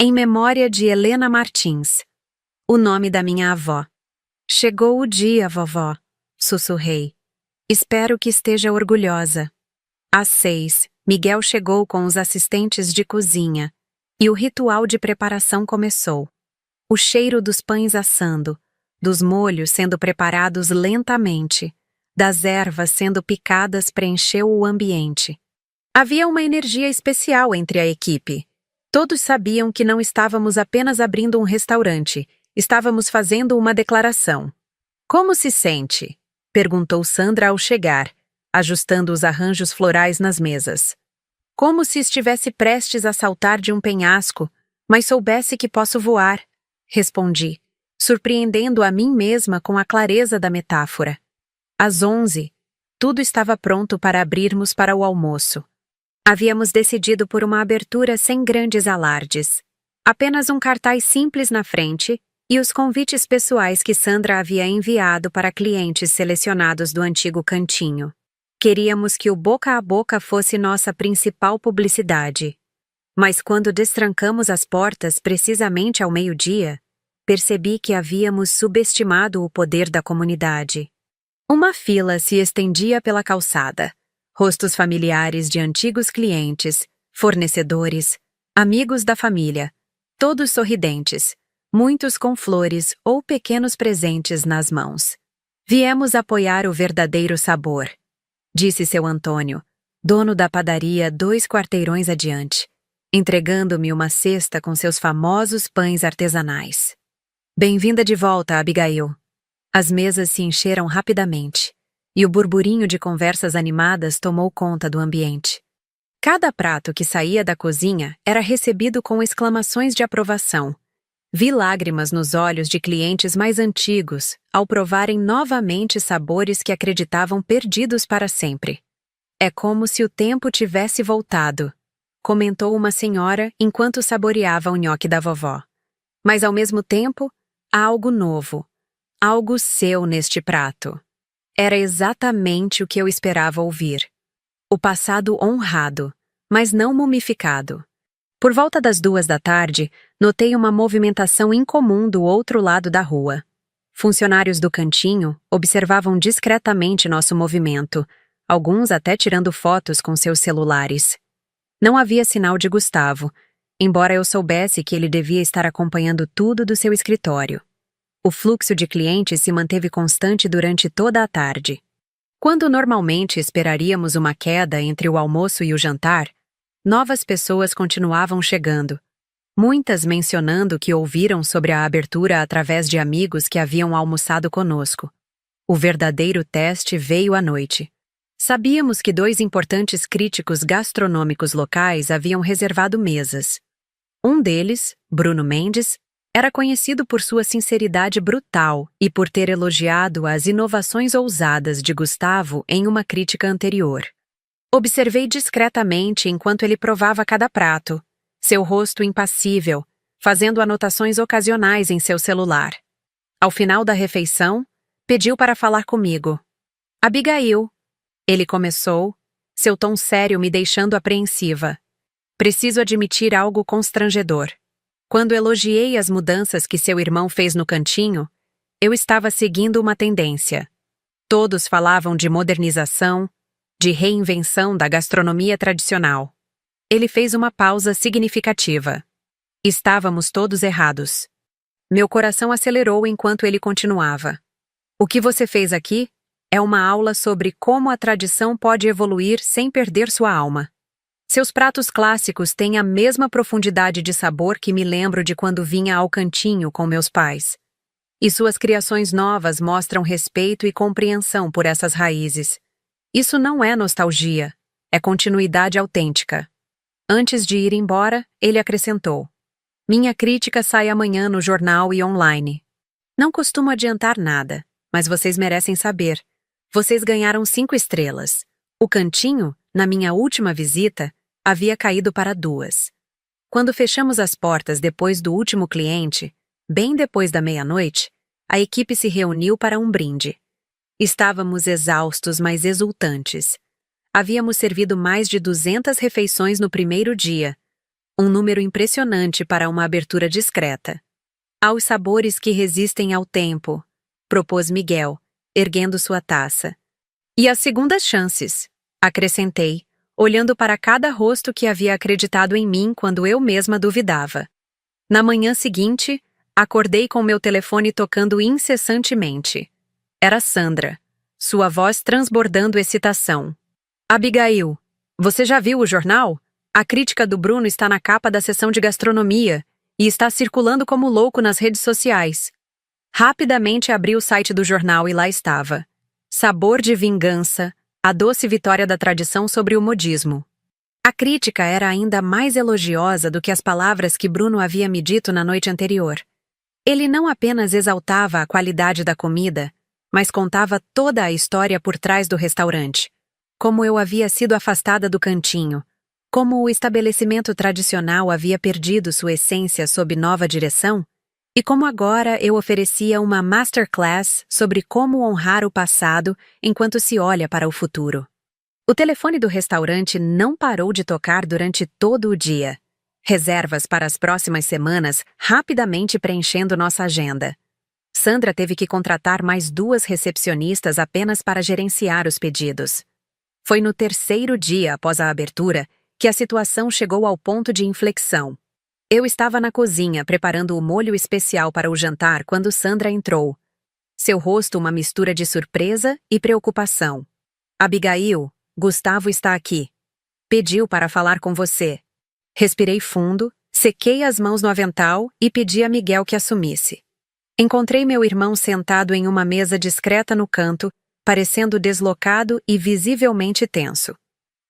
em memória de Helena Martins, o nome da minha avó. Chegou o dia, vovó, sussurrei. Espero que esteja orgulhosa. Às 6, Miguel chegou com os assistentes de cozinha, e o ritual de preparação começou. O cheiro dos pães assando, dos molhos sendo preparados lentamente, das ervas sendo picadas preencheu o ambiente. Havia uma energia especial entre a equipe. Todos sabiam que não estávamos apenas abrindo um restaurante, estávamos fazendo uma declaração. Como se sente? Perguntou Sandra ao chegar, ajustando os arranjos florais nas mesas. Como se estivesse prestes a saltar de um penhasco, mas soubesse que posso voar, respondi, surpreendendo a mim mesma com a clareza da metáfora. Às 11, tudo estava pronto para abrirmos para o almoço. Havíamos decidido por uma abertura sem grandes alardes. Apenas um cartaz simples na frente e os convites pessoais que Sandra havia enviado para clientes selecionados do antigo cantinho. Queríamos que o boca a boca fosse nossa principal publicidade. Mas quando destrancamos as portas precisamente ao meio-dia, percebi que havíamos subestimado o poder da comunidade. Uma fila se estendia pela calçada. Rostos familiares de antigos clientes, fornecedores, amigos da família, todos sorridentes, muitos com flores ou pequenos presentes nas mãos. Viemos apoiar o verdadeiro sabor, disse seu Antônio, dono da padaria 2 quarteirões adiante, entregando-me uma cesta com seus famosos pães artesanais. Bem-vinda de volta, Abigail. As mesas se encheram rapidamente, e o burburinho de conversas animadas tomou conta do ambiente. Cada prato que saía da cozinha era recebido com exclamações de aprovação. Vi lágrimas nos olhos de clientes mais antigos ao provarem novamente sabores que acreditavam perdidos para sempre. É como se o tempo tivesse voltado, comentou uma senhora enquanto saboreava o nhoque da vovó. Mas ao mesmo tempo, há algo novo. Algo seu neste prato. Era exatamente o que eu esperava ouvir. O passado honrado, mas não mumificado. Por volta das 2 da tarde, notei uma movimentação incomum do outro lado da rua. Funcionários do cantinho observavam discretamente nosso movimento, alguns até tirando fotos com seus celulares. Não havia sinal de Gustavo, embora eu soubesse que ele devia estar acompanhando tudo do seu escritório. O fluxo de clientes se manteve constante durante toda a tarde. Quando normalmente esperaríamos uma queda entre o almoço e o jantar, novas pessoas continuavam chegando, muitas mencionando que ouviram sobre a abertura através de amigos que haviam almoçado conosco. O verdadeiro teste veio à noite. Sabíamos que 2 importantes críticos gastronômicos locais haviam reservado mesas. Um deles, Bruno Mendes, era conhecido por sua sinceridade brutal e por ter elogiado as inovações ousadas de Gustavo em uma crítica anterior. Observei discretamente enquanto ele provava cada prato, seu rosto impassível, fazendo anotações ocasionais em seu celular. Ao final da refeição, pediu para falar comigo. Abigail, ele começou, seu tom sério me deixando apreensiva. Preciso admitir algo constrangedor. Quando elogiei as mudanças que seu irmão fez no cantinho, eu estava seguindo uma tendência. Todos falavam de modernização, de reinvenção da gastronomia tradicional. Ele fez uma pausa significativa. Estávamos todos errados. Meu coração acelerou enquanto ele continuava. O que você fez aqui? É uma aula sobre como a tradição pode evoluir sem perder sua alma. Seus pratos clássicos têm a mesma profundidade de sabor que me lembro de quando vinha ao cantinho com meus pais. E suas criações novas mostram respeito e compreensão por essas raízes. Isso não é nostalgia, é continuidade autêntica. Antes de ir embora, ele acrescentou: minha crítica sai amanhã no jornal e online. Não costumo adiantar nada, mas vocês merecem saber. Vocês ganharam 5 estrelas. O cantinho, na minha última visita, havia caído para 2. Quando fechamos as portas depois do último cliente, bem depois da meia-noite, a equipe se reuniu para um brinde. Estávamos exaustos, mas exultantes. Havíamos servido mais de 200 refeições no primeiro dia, um número impressionante para uma abertura discreta. Aos sabores que resistem ao tempo, propôs Miguel, erguendo sua taça. E as segundas chances, acrescentei, olhando para cada rosto que havia acreditado em mim quando eu mesma duvidava. Na manhã seguinte, acordei com meu telefone tocando incessantemente. Era Sandra, sua voz transbordando excitação. Abigail, você já viu o jornal? A crítica do Bruno está na capa da seção de gastronomia e está circulando como louco nas redes sociais. Rapidamente abri o site do jornal e lá estava: Sabor de vingança, a doce vitória da tradição sobre o modismo. A crítica era ainda mais elogiosa do que as palavras que Bruno havia me dito na noite anterior. Ele não apenas exaltava a qualidade da comida, mas contava toda a história por trás do restaurante. Como eu havia sido afastada do cantinho, como o estabelecimento tradicional havia perdido sua essência sob nova direção, e como agora eu oferecia uma masterclass sobre como honrar o passado enquanto se olha para o futuro. O telefone do restaurante não parou de tocar durante todo o dia. Reservas para as próximas semanas rapidamente preenchendo nossa agenda. Sandra teve que contratar mais 2 recepcionistas apenas para gerenciar os pedidos. Foi no 3º dia após a abertura que a situação chegou ao ponto de inflexão. Eu estava na cozinha preparando o molho especial para o jantar quando Sandra entrou. Seu rosto uma mistura de surpresa e preocupação. Abigail, Gustavo está aqui. Pediu para falar com você. Respirei fundo, sequei as mãos no avental e pedi a Miguel que assumisse. Encontrei meu irmão sentado em uma mesa discreta no canto, parecendo deslocado e visivelmente tenso.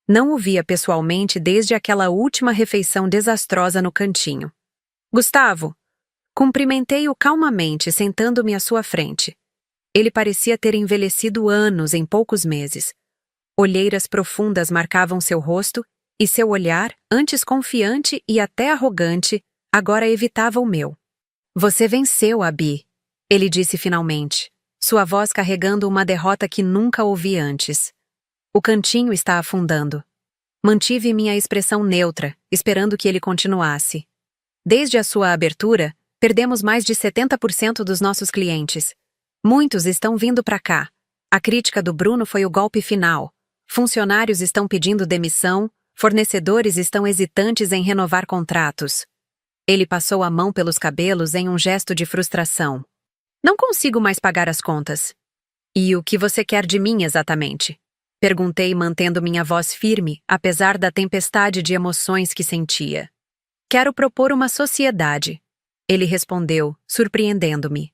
Não o via pessoalmente desde aquela última refeição desastrosa no cantinho. Gustavo! Cumprimentei-o calmamente, sentando-me à sua frente. Ele parecia ter envelhecido anos em poucos meses. Olheiras profundas marcavam seu rosto, e seu olhar, antes confiante e até arrogante, agora evitava o meu. Você venceu, Abi, ele disse finalmente, sua voz carregando uma derrota que nunca ouvi antes. O cantinho está afundando. Mantive minha expressão neutra, esperando que ele continuasse. Desde a sua abertura, perdemos mais de 70% dos nossos clientes. Muitos estão vindo para cá. A crítica do Bruno foi o golpe final. Funcionários estão pedindo demissão, fornecedores estão hesitantes em renovar contratos. Ele passou a mão pelos cabelos em um gesto de frustração. Não consigo mais pagar as contas. E o que você quer de mim exatamente? Perguntei mantendo minha voz firme, apesar da tempestade de emoções que sentia. Quero propor uma sociedade. Ele respondeu, surpreendendo-me.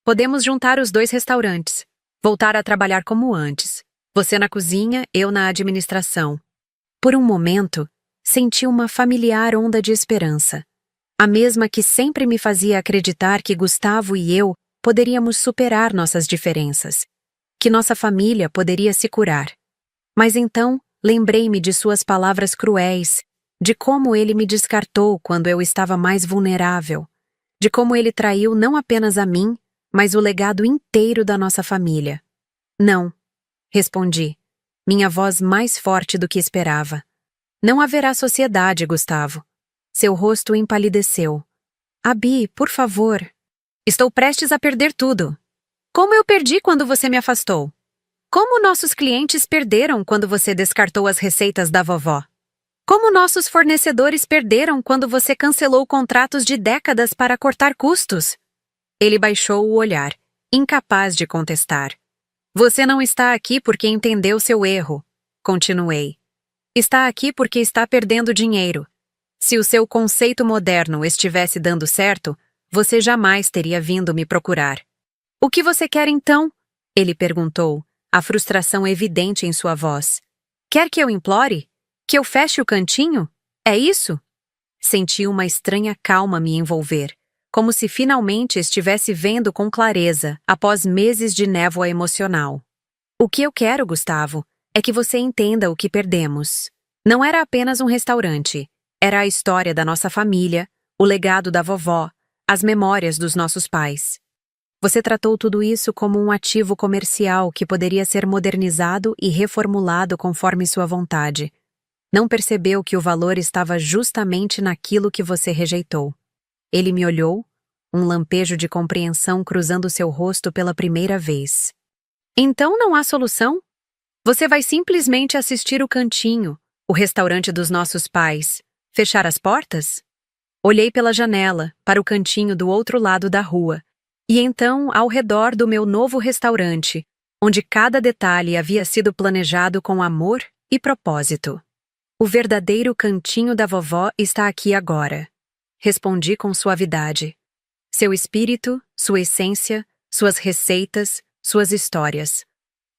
Podemos juntar os 2 restaurantes. Voltar a trabalhar como antes. Você na cozinha, eu na administração. Por um momento, senti uma familiar onda de esperança. A mesma que sempre me fazia acreditar que Gustavo e eu poderíamos superar nossas diferenças. Que nossa família poderia se curar. Mas então, lembrei-me de suas palavras cruéis, de como ele me descartou quando eu estava mais vulnerável, de como ele traiu não apenas a mim, mas o legado inteiro da nossa família. Não, respondi, minha voz mais forte do que esperava. Não haverá sociedade, Gustavo. Seu rosto empalideceu. Abi, por favor. Estou prestes a perder tudo. Como eu perdi quando você me afastou? Como nossos clientes perderam quando você descartou as receitas da vovó? Como nossos fornecedores perderam quando você cancelou contratos de décadas para cortar custos? Ele baixou o olhar, incapaz de contestar. Você não está aqui porque entendeu seu erro, continuei. Está aqui porque está perdendo dinheiro. Se o seu conceito moderno estivesse dando certo, você jamais teria vindo me procurar. O que você quer então? Ele perguntou, a frustração evidente em sua voz. Quer que eu implore? Que eu feche o cantinho? É isso? Senti uma estranha calma me envolver, como se finalmente estivesse vendo com clareza após meses de névoa emocional. O que eu quero, Gustavo, é que você entenda o que perdemos. Não era apenas um restaurante, era a história da nossa família, o legado da vovó, as memórias dos nossos pais. Você tratou tudo isso como um ativo comercial que poderia ser modernizado e reformulado conforme sua vontade. Não percebeu que o valor estava justamente naquilo que você rejeitou. Ele me olhou, um lampejo de compreensão cruzando seu rosto pela primeira vez. Então não há solução? Você vai simplesmente assistir o cantinho, o restaurante dos nossos pais, fechar as portas? Olhei pela janela, para o cantinho do outro lado da rua, e então ao redor do meu novo restaurante, onde cada detalhe havia sido planejado com amor e propósito. O verdadeiro cantinho da vovó está aqui agora. Respondi com suavidade. Seu espírito, sua essência, suas receitas, suas histórias.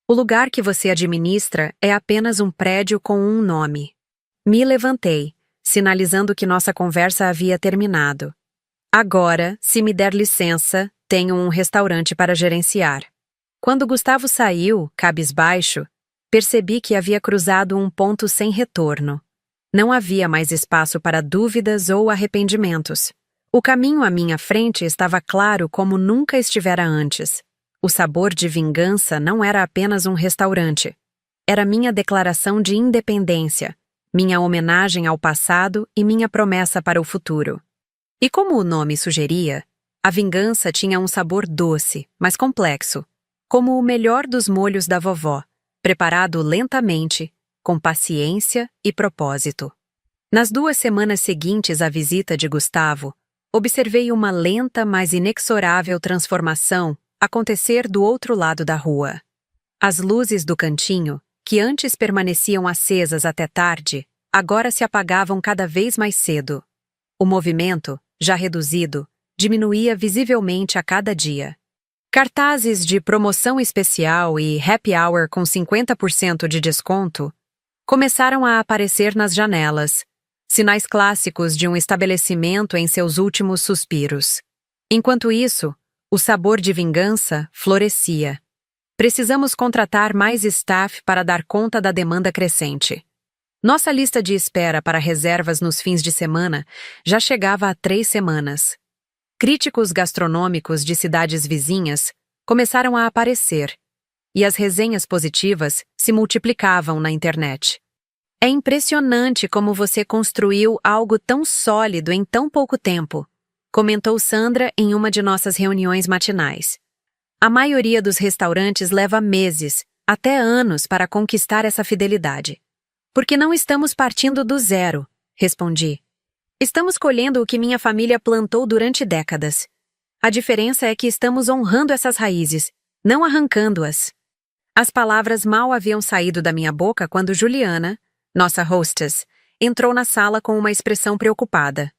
O lugar que você administra é apenas um prédio com um nome. Me levantei, sinalizando que nossa conversa havia terminado. Agora, se me der licença, tenho um restaurante para gerenciar. Quando Gustavo saiu, cabisbaixo, percebi que havia cruzado um ponto sem retorno. Não havia mais espaço para dúvidas ou arrependimentos. O caminho à minha frente estava claro como nunca estivera antes. O sabor de vingança não era apenas um restaurante. Era minha declaração de independência, minha homenagem ao passado e minha promessa para o futuro. E como o nome sugeria, a vingança tinha um sabor doce, mas complexo, como o melhor dos molhos da vovó, preparado lentamente, com paciência e propósito. Nas 2 semanas seguintes à visita de Gustavo, observei uma lenta, mas inexorável transformação acontecer do outro lado da rua. As luzes do cantinho, que antes permaneciam acesas até tarde, agora se apagavam cada vez mais cedo. O movimento, já reduzido, diminuía visivelmente a cada dia. Cartazes de promoção especial e happy hour com 50% de desconto começaram a aparecer nas janelas, sinais clássicos de um estabelecimento em seus últimos suspiros. Enquanto isso, o sabor de vingança florescia. Precisamos contratar mais staff para dar conta da demanda crescente. Nossa lista de espera para reservas nos fins de semana já chegava a 3 semanas. Críticos gastronômicos de cidades vizinhas começaram a aparecer, e as resenhas positivas se multiplicavam na internet. É impressionante como você construiu algo tão sólido em tão pouco tempo, comentou Sandra em uma de nossas reuniões matinais. A maioria dos restaurantes leva meses, até anos, para conquistar essa fidelidade. Porque não estamos partindo do zero, respondi. Estamos colhendo o que minha família plantou durante décadas. A diferença é que estamos honrando essas raízes, não arrancando-as. As palavras mal haviam saído da minha boca quando Juliana, nossa hostess, entrou na sala com uma expressão preocupada.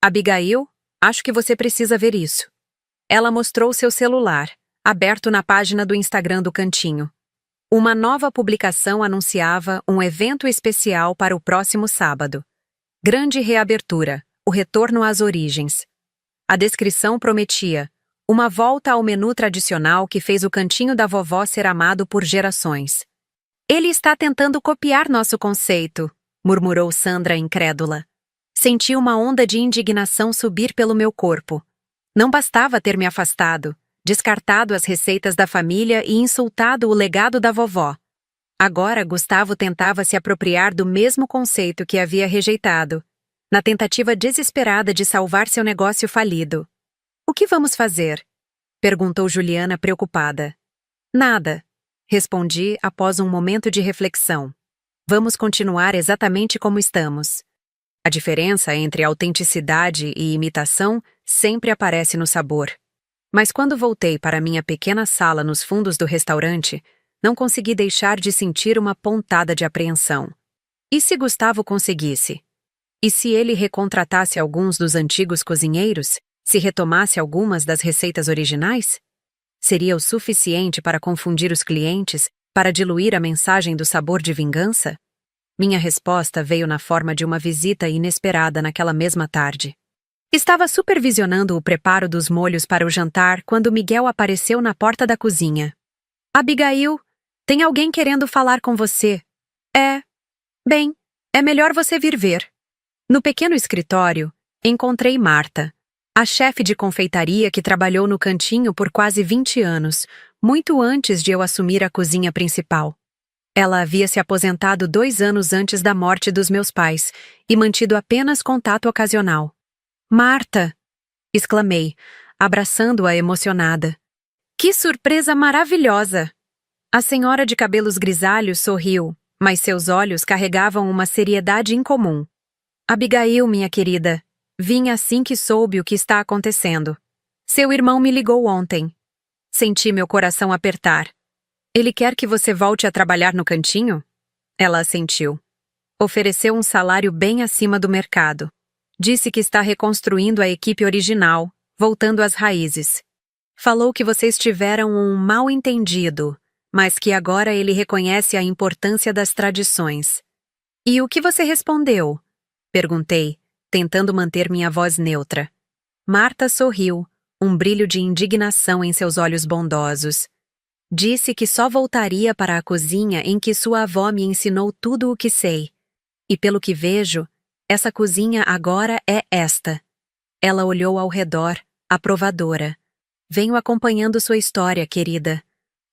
Abigail, acho que você precisa ver isso. Ela mostrou seu celular, aberto na página do Instagram do cantinho. Uma nova publicação anunciava um evento especial para o próximo sábado. Grande reabertura, o retorno às origens. A descrição prometia uma volta ao menu tradicional que fez o cantinho da vovó ser amado por gerações. Ele está tentando copiar nosso conceito, murmurou Sandra incrédula. Senti uma onda de indignação subir pelo meu corpo. Não bastava ter me afastado, descartado as receitas da família e insultado o legado da vovó. Agora Gustavo tentava se apropriar do mesmo conceito que havia rejeitado, na tentativa desesperada de salvar seu negócio falido. O que vamos fazer? Perguntou Juliana preocupada. Nada, respondi após um momento de reflexão. Vamos continuar exatamente como estamos. A diferença entre autenticidade e imitação sempre aparece no sabor. Mas quando voltei para minha pequena sala nos fundos do restaurante, não consegui deixar de sentir uma pontada de apreensão. E se Gustavo conseguisse? E se ele recontratasse alguns dos antigos cozinheiros? Se retomasse algumas das receitas originais? Seria o suficiente para confundir os clientes, para diluir a mensagem do sabor de vingança? Minha resposta veio na forma de uma visita inesperada naquela mesma tarde. Estava supervisionando o preparo dos molhos para o jantar quando Miguel apareceu na porta da cozinha. Abigail, tem alguém querendo falar com você. Bem, é melhor você vir ver. No pequeno escritório, encontrei Marta, a chefe de confeitaria que trabalhou no cantinho por quase 20 anos, muito antes de eu assumir a cozinha principal. Ela havia se aposentado 2 anos antes da morte dos meus pais e mantido apenas contato ocasional. Marta! Exclamei, abraçando-a emocionada. Que surpresa maravilhosa! A senhora de cabelos grisalhos sorriu, mas seus olhos carregavam uma seriedade incomum. Abigail, minha querida, vim assim que soube o que está acontecendo. Seu irmão me ligou ontem. Senti meu coração apertar. Ele quer que você volte a trabalhar no cantinho? Ela assentiu. Ofereceu um salário bem acima do mercado. Disse que está reconstruindo a equipe original, voltando às raízes. Falou que vocês tiveram um mal-entendido, mas que agora ele reconhece a importância das tradições. E o que você respondeu? Perguntei, tentando manter minha voz neutra. Marta sorriu, um brilho de indignação em seus olhos bondosos. Disse que só voltaria para a cozinha em que sua avó me ensinou tudo o que sei. E pelo que vejo, essa cozinha agora é esta. Ela olhou ao redor, aprovadora. Venho acompanhando sua história, querida.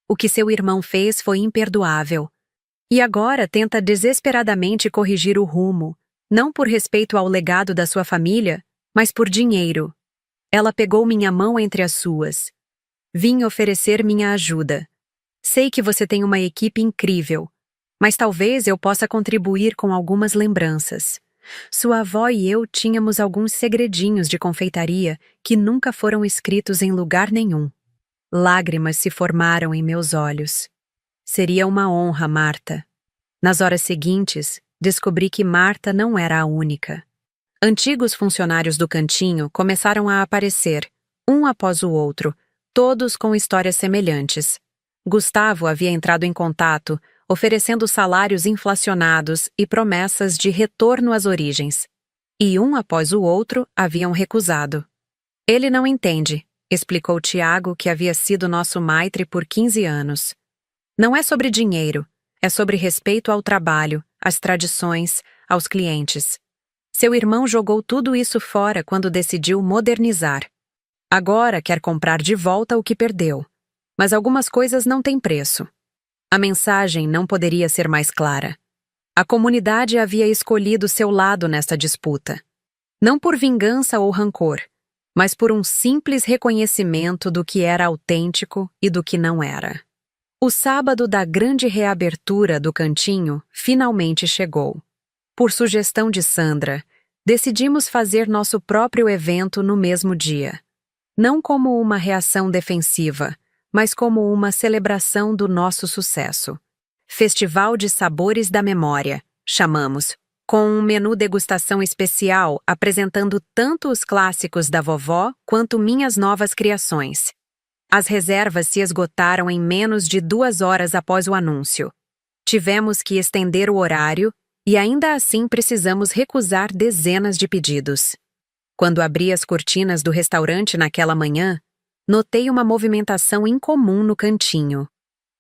O que seu irmão fez foi imperdoável. E agora tenta desesperadamente corrigir o rumo, não por respeito ao legado da sua família, mas por dinheiro. Ela pegou minha mão entre as suas. Vim oferecer minha ajuda. Sei que você tem uma equipe incrível, mas talvez eu possa contribuir com algumas lembranças. Sua avó e eu tínhamos alguns segredinhos de confeitaria que nunca foram escritos em lugar nenhum. Lágrimas se formaram em meus olhos. Seria uma honra, Marta. Nas horas seguintes, descobri que Marta não era a única. Antigos funcionários do cantinho começaram a aparecer, um após o outro, todos com histórias semelhantes. Gustavo havia entrado em contato, oferecendo salários inflacionados e promessas de retorno às origens. E um após o outro haviam recusado. Ele não entende, explicou Tiago, que havia sido nosso maitre por 15 anos. Não é sobre dinheiro, é sobre respeito ao trabalho, às tradições, aos clientes. Seu irmão jogou tudo isso fora quando decidiu modernizar. Agora quer comprar de volta o que perdeu. Mas algumas coisas não têm preço. A mensagem não poderia ser mais clara. A comunidade havia escolhido seu lado nesta disputa. Não por vingança ou rancor, mas por um simples reconhecimento do que era autêntico e do que não era. O sábado da grande reabertura do cantinho finalmente chegou. Por sugestão de Sandra, decidimos fazer nosso próprio evento no mesmo dia. Não como uma reação defensiva, mas como uma celebração do nosso sucesso. Festival de Sabores da Memória, chamamos, com um menu degustação especial apresentando tanto os clássicos da vovó quanto minhas novas criações. As reservas se esgotaram em menos de 2 horas após o anúncio. Tivemos que estender o horário e ainda assim precisamos recusar dezenas de pedidos. Quando abri as cortinas do restaurante naquela manhã, notei uma movimentação incomum no cantinho.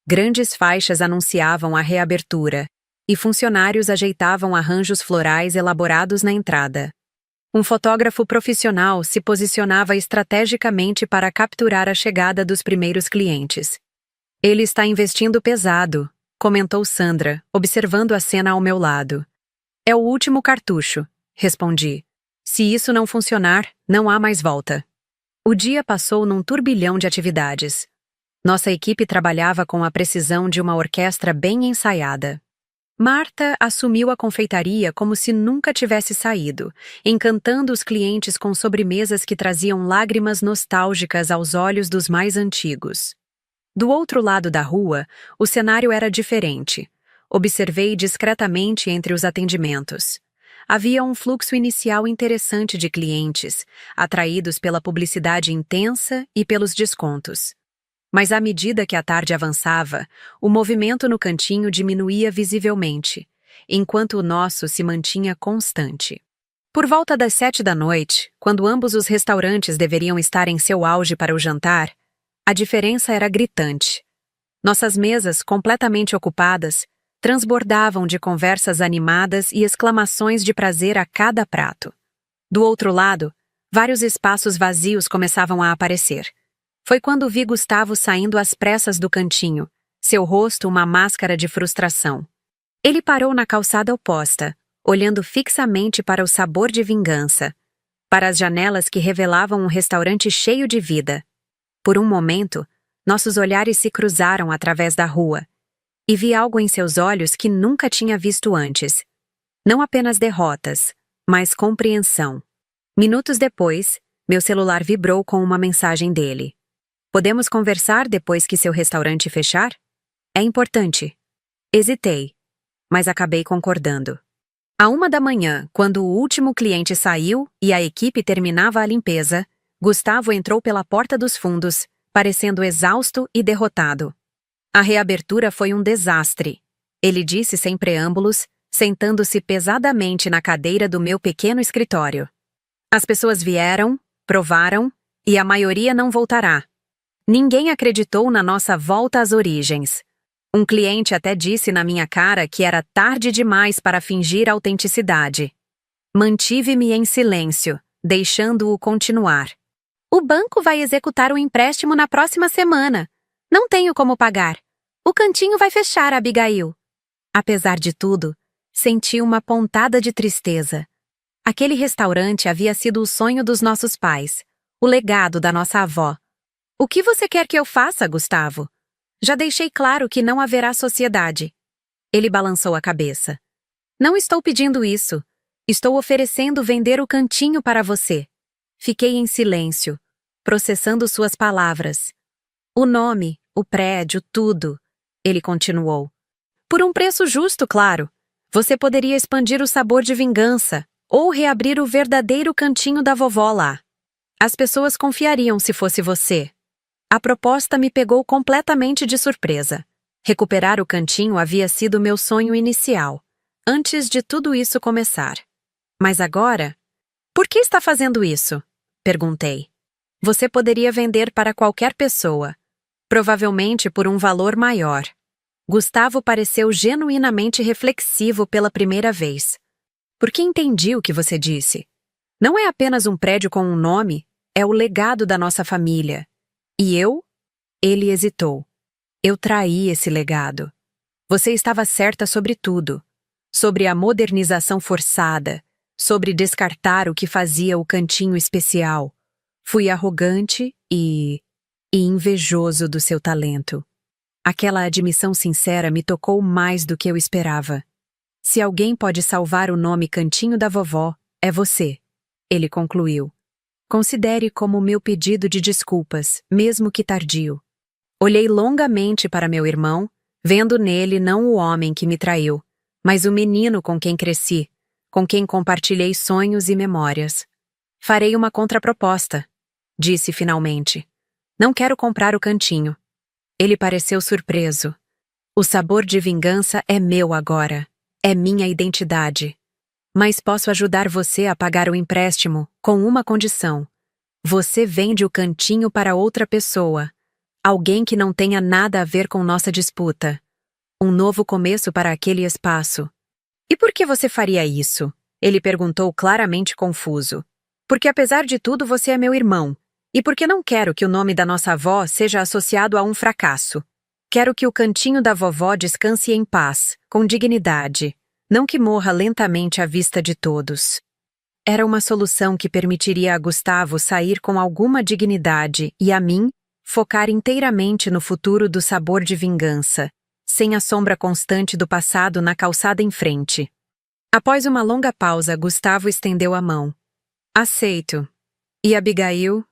Grandes faixas anunciavam a reabertura, e funcionários ajeitavam arranjos florais elaborados na entrada. Um fotógrafo profissional se posicionava estrategicamente para capturar a chegada dos primeiros clientes. Ele está investindo pesado, comentou Sandra, observando a cena ao meu lado. É o último cartucho, respondi. Se isso não funcionar, não há mais volta. O dia passou num turbilhão de atividades. Nossa equipe trabalhava com a precisão de uma orquestra bem ensaiada. Marta assumiu a confeitaria como se nunca tivesse saído, encantando os clientes com sobremesas que traziam lágrimas nostálgicas aos olhos dos mais antigos. Do outro lado da rua, o cenário era diferente. Observei discretamente entre os atendimentos. Havia um fluxo inicial interessante de clientes, atraídos pela publicidade intensa e pelos descontos. Mas à medida que a tarde avançava, o movimento no cantinho diminuía visivelmente, enquanto o nosso se mantinha constante. Por volta das 7 da noite, quando ambos os restaurantes deveriam estar em seu auge para o jantar, a diferença era gritante. Nossas mesas, completamente ocupadas, transbordavam de conversas animadas e exclamações de prazer a cada prato. Do outro lado, vários espaços vazios começavam a aparecer. Foi quando vi Gustavo saindo às pressas do cantinho, seu rosto uma máscara de frustração. Ele parou na calçada oposta, olhando fixamente para o sabor de vingança, para as janelas que revelavam um restaurante cheio de vida. Por um momento, nossos olhares se cruzaram através da rua, e vi algo em seus olhos que nunca tinha visto antes. Não apenas derrotas, mas compreensão. Minutos depois, meu celular vibrou com uma mensagem dele. Podemos conversar depois que seu restaurante fechar? É importante. Hesitei, mas acabei concordando. À 1 da manhã, quando o último cliente saiu e a equipe terminava a limpeza, Gustavo entrou pela porta dos fundos, parecendo exausto e derrotado. A reabertura foi um desastre, ele disse sem preâmbulos, sentando-se pesadamente na cadeira do meu pequeno escritório. As pessoas vieram, provaram, e a maioria não voltará. Ninguém acreditou na nossa volta às origens. Um cliente até disse na minha cara que era tarde demais para fingir autenticidade. Mantive-me em silêncio, deixando-o continuar. O banco vai executar o empréstimo na próxima semana. Não tenho como pagar. O cantinho vai fechar, Abigail. Apesar de tudo, senti uma pontada de tristeza. Aquele restaurante havia sido o sonho dos nossos pais, o legado da nossa avó. O que você quer que eu faça, Gustavo? Já deixei claro que não haverá sociedade. Ele balançou a cabeça. Não estou pedindo isso. Estou oferecendo vender o cantinho para você. Fiquei em silêncio, processando suas palavras. O nome, o prédio, tudo. Ele continuou. Por um preço justo, claro. Você poderia expandir o sabor de vingança ou reabrir o verdadeiro cantinho da vovó lá. As pessoas confiariam se fosse você. A proposta me pegou completamente de surpresa. Recuperar o cantinho havia sido meu sonho inicial, antes de tudo isso começar. Mas agora? Por que está fazendo isso? Perguntei. Você poderia vender para qualquer pessoa, provavelmente por um valor maior. Gustavo pareceu genuinamente reflexivo pela primeira vez. Porque entendi o que você disse. Não é apenas um prédio com um nome, é o legado da nossa família. E eu? Ele hesitou. Eu traí esse legado. Você estava certa sobre tudo. Sobre a modernização forçada, sobre descartar o que fazia o cantinho especial. Fui arrogante e invejoso do seu talento. Aquela admissão sincera me tocou mais do que eu esperava. Se alguém pode salvar o nome Cantinho da Vovó, é você, ele concluiu. Considere como meu pedido de desculpas, mesmo que tardio. Olhei longamente para meu irmão, vendo nele não o homem que me traiu, mas o menino com quem cresci, com quem compartilhei sonhos e memórias. Farei uma contraproposta, disse finalmente. Não quero comprar o cantinho. Ele pareceu surpreso. O sabor de vingança é meu agora. É minha identidade. Mas posso ajudar você a pagar o empréstimo com uma condição. Você vende o cantinho para outra pessoa. Alguém que não tenha nada a ver com nossa disputa. Um novo começo para aquele espaço. E por que você faria isso? Ele perguntou claramente confuso. Porque apesar de tudo você é meu irmão. E porque não quero que o nome da nossa avó seja associado a um fracasso. Quero que o cantinho da vovó descanse em paz, com dignidade, não que morra lentamente à vista de todos. Era uma solução que permitiria a Gustavo sair com alguma dignidade e a mim focar inteiramente no futuro do sabor de vingança, sem a sombra constante do passado na calçada em frente. Após uma longa pausa, Gustavo estendeu a mão. Aceito. E Abigail?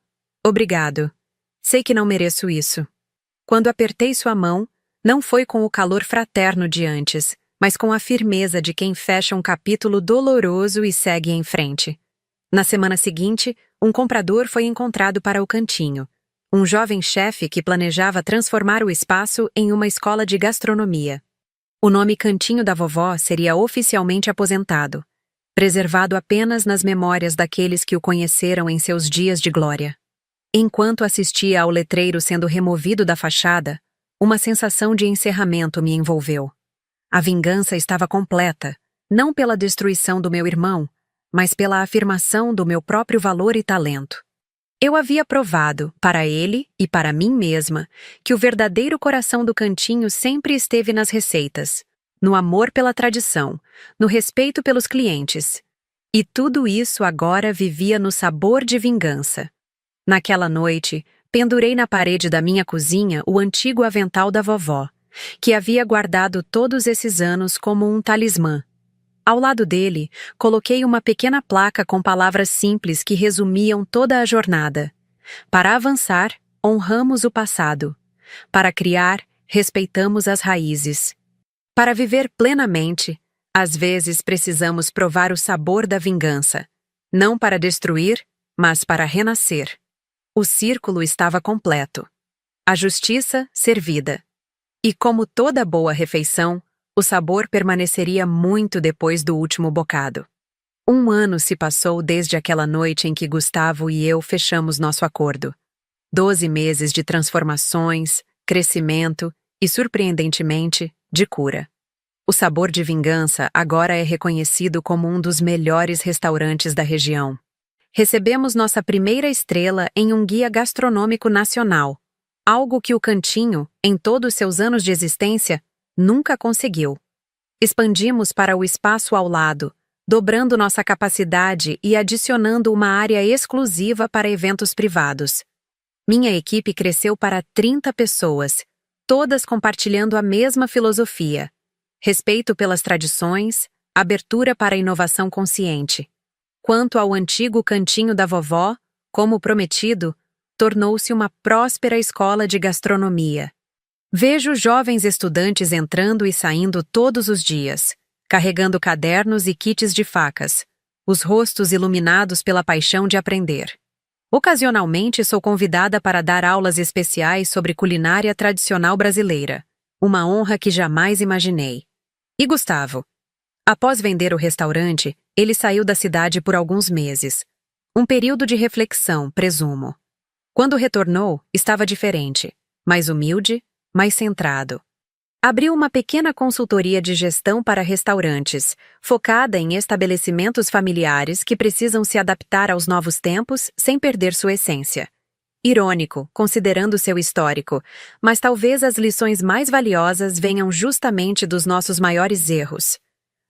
Obrigado. Sei que não mereço isso. Quando apertei sua mão, não foi com o calor fraterno de antes, mas com a firmeza de quem fecha um capítulo doloroso e segue em frente. Na semana seguinte, um comprador foi encontrado para o cantinho. Um jovem chefe que planejava transformar o espaço em uma escola de gastronomia. O nome Cantinho da Vovó seria oficialmente aposentado, preservado apenas nas memórias daqueles que o conheceram em seus dias de glória. Enquanto assistia ao letreiro sendo removido da fachada, uma sensação de encerramento me envolveu. A vingança estava completa, não pela destruição do meu irmão, mas pela afirmação do meu próprio valor e talento. Eu havia provado, para ele e para mim mesma, que o verdadeiro coração do cantinho sempre esteve nas receitas, no amor pela tradição, no respeito pelos clientes. E tudo isso agora vivia no sabor de vingança. Naquela noite, pendurei na parede da minha cozinha o antigo avental da vovó, que havia guardado todos esses anos como um talismã. Ao lado dele, coloquei uma pequena placa com palavras simples que resumiam toda a jornada. Para avançar, honramos o passado. Para criar, respeitamos as raízes. Para viver plenamente, às vezes precisamos provar o sabor da vingança. Não para destruir, mas para renascer. O círculo estava completo. A justiça servida. E como toda boa refeição, o sabor permaneceria muito depois do último bocado. 1 ano se passou desde aquela noite em que Gustavo e eu fechamos nosso acordo. 12 meses de transformações, crescimento e, surpreendentemente, de cura. O Sabor de Vingança agora é reconhecido como um dos melhores restaurantes da região. Recebemos nossa primeira estrela em um guia gastronômico nacional, algo que o Cantinho, em todos seus anos de existência, nunca conseguiu. Expandimos para o espaço ao lado, dobrando nossa capacidade e adicionando uma área exclusiva para eventos privados. Minha equipe cresceu para 30 pessoas, todas compartilhando a mesma filosofia: respeito pelas tradições, abertura para a inovação consciente. Quanto ao antigo Cantinho da Vovó, como prometido, tornou-se uma próspera escola de gastronomia. Vejo jovens estudantes entrando e saindo todos os dias, carregando cadernos e kits de facas, os rostos iluminados pela paixão de aprender. Ocasionalmente sou convidada para dar aulas especiais sobre culinária tradicional brasileira, uma honra que jamais imaginei. E Gustavo? Após vender o restaurante, ele saiu da cidade por alguns meses. Um período de reflexão, presumo. Quando retornou, estava diferente, mais humilde, mais centrado. Abriu uma pequena consultoria de gestão para restaurantes, focada em estabelecimentos familiares que precisam se adaptar aos novos tempos sem perder sua essência. Irônico, considerando seu histórico, mas talvez as lições mais valiosas venham justamente dos nossos maiores erros.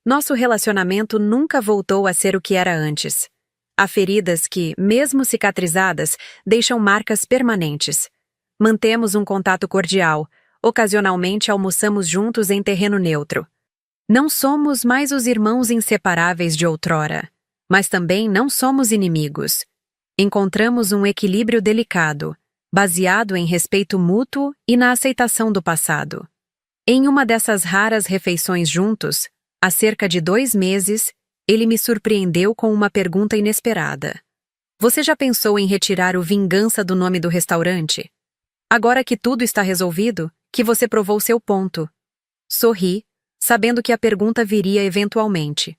Nosso relacionamento nunca voltou a ser o que era antes. Há feridas que, mesmo cicatrizadas, deixam marcas permanentes. Mantemos um contato cordial, ocasionalmente almoçamos juntos em terreno neutro. Não somos mais os irmãos inseparáveis de outrora, mas também não somos inimigos. Encontramos um equilíbrio delicado, baseado em respeito mútuo e na aceitação do passado. Em uma dessas raras refeições juntos, há cerca de 2 meses, ele me surpreendeu com uma pergunta inesperada. Você já pensou em retirar o Vingança do nome do restaurante? Agora que tudo está resolvido, que você provou seu ponto. Sorri, sabendo que a pergunta viria eventualmente.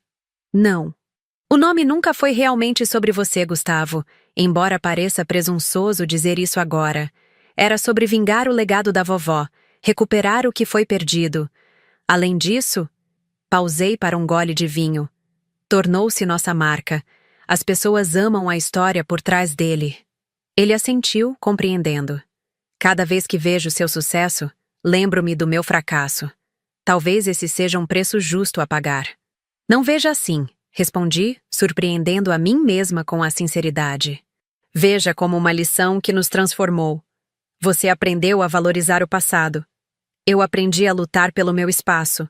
Não. O nome nunca foi realmente sobre você, Gustavo, embora pareça presunçoso dizer isso agora. Era sobre vingar o legado da vovó, recuperar o que foi perdido. Além disso, pausei para um gole de vinho. Tornou-se nossa marca. As pessoas amam a história por trás dele. Ele assentiu, compreendendo. Cada vez que vejo seu sucesso, lembro-me do meu fracasso. Talvez esse seja um preço justo a pagar. Não veja assim, respondi, surpreendendo a mim mesma com a sinceridade. Veja como uma lição que nos transformou. Você aprendeu a valorizar o passado. Eu aprendi a lutar pelo meu espaço.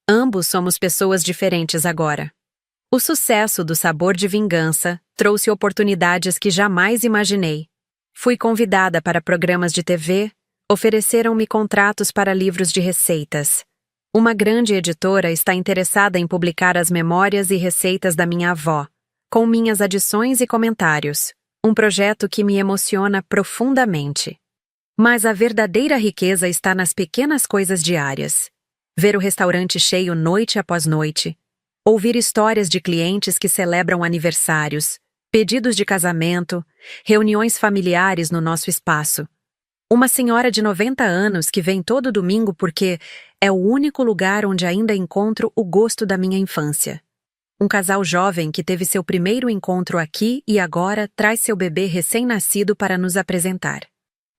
Ambos somos pessoas diferentes agora. O sucesso do Sabor de Vingança trouxe oportunidades que jamais imaginei. Fui convidada para programas de TV, Ofereceram-me contratos para livros de receitas. Uma grande editora está interessada em publicar as memórias e receitas da minha avó, com minhas adições e comentários. Um projeto que me emociona profundamente. Mas a verdadeira riqueza está nas pequenas coisas diárias. Ver o restaurante cheio noite após noite. Ouvir histórias de clientes que celebram aniversários, pedidos de casamento, reuniões familiares no nosso espaço. Uma senhora de 90 anos que vem todo domingo porque é o único lugar onde ainda encontro o gosto da minha infância. Um casal jovem que teve seu primeiro encontro aqui e agora traz seu bebê recém-nascido para nos apresentar.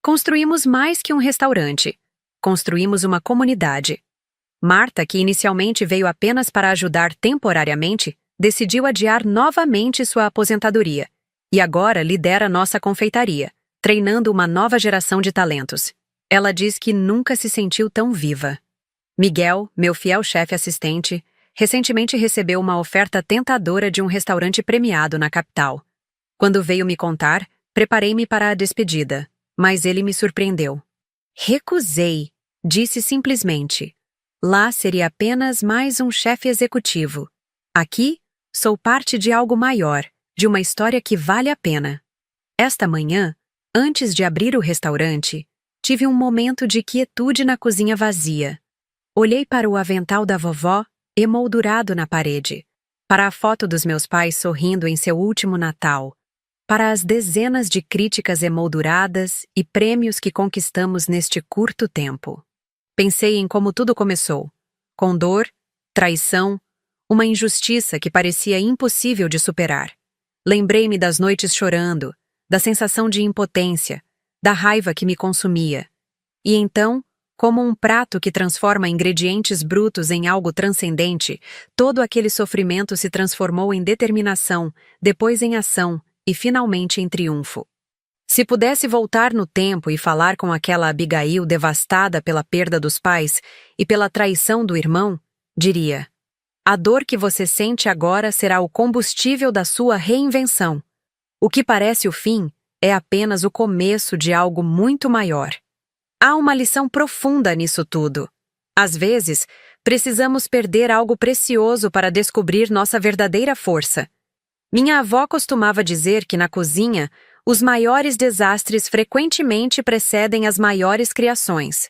Construímos mais que um restaurante. Construímos uma comunidade. Marta, que inicialmente veio apenas para ajudar temporariamente, decidiu adiar novamente sua aposentadoria e agora lidera nossa confeitaria, treinando uma nova geração de talentos. Ela diz que nunca se sentiu tão viva. Miguel, meu fiel chefe assistente, recentemente recebeu uma oferta tentadora de um restaurante premiado na capital. Quando veio me contar, preparei-me para a despedida, mas ele me surpreendeu. Recusei, disse simplesmente. Lá seria apenas mais um chefe executivo. Aqui, sou parte de algo maior, de uma história que vale a pena. Esta manhã, antes de abrir o restaurante, tive um momento de quietude na cozinha vazia. Olhei para o avental da vovó, emoldurado na parede, para a foto dos meus pais sorrindo em seu último Natal, para as dezenas de críticas emolduradas e prêmios que conquistamos neste curto tempo. Pensei em como tudo começou, com dor, traição, uma injustiça que parecia impossível de superar. Lembrei-me das noites chorando, da sensação de impotência, da raiva que me consumia. E então, como um prato que transforma ingredientes brutos em algo transcendente, todo aquele sofrimento se transformou em determinação, depois em ação e finalmente em triunfo. Se pudesse voltar no tempo e falar com aquela Abigail devastada pela perda dos pais e pela traição do irmão, diria: a dor que você sente agora será o combustível da sua reinvenção. O que parece o fim é apenas o começo de algo muito maior. Há uma lição profunda nisso tudo. Às vezes, precisamos perder algo precioso para descobrir nossa verdadeira força. Minha avó costumava dizer que na cozinha, os maiores desastres frequentemente precedem as maiores criações.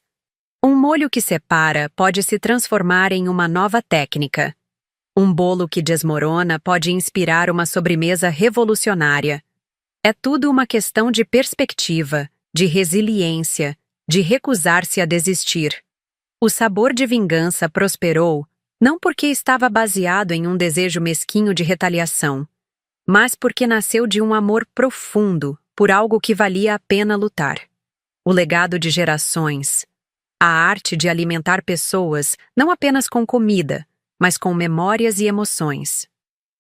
Um molho que separa pode se transformar em uma nova técnica. Um bolo que desmorona pode inspirar uma sobremesa revolucionária. É tudo uma questão de perspectiva, de resiliência, de recusar-se a desistir. O sabor de vingança prosperou não porque estava baseado em um desejo mesquinho de retaliação, mas porque nasceu de um amor profundo por algo que valia a pena lutar. O legado de gerações. A arte de alimentar pessoas não apenas com comida, mas com memórias e emoções.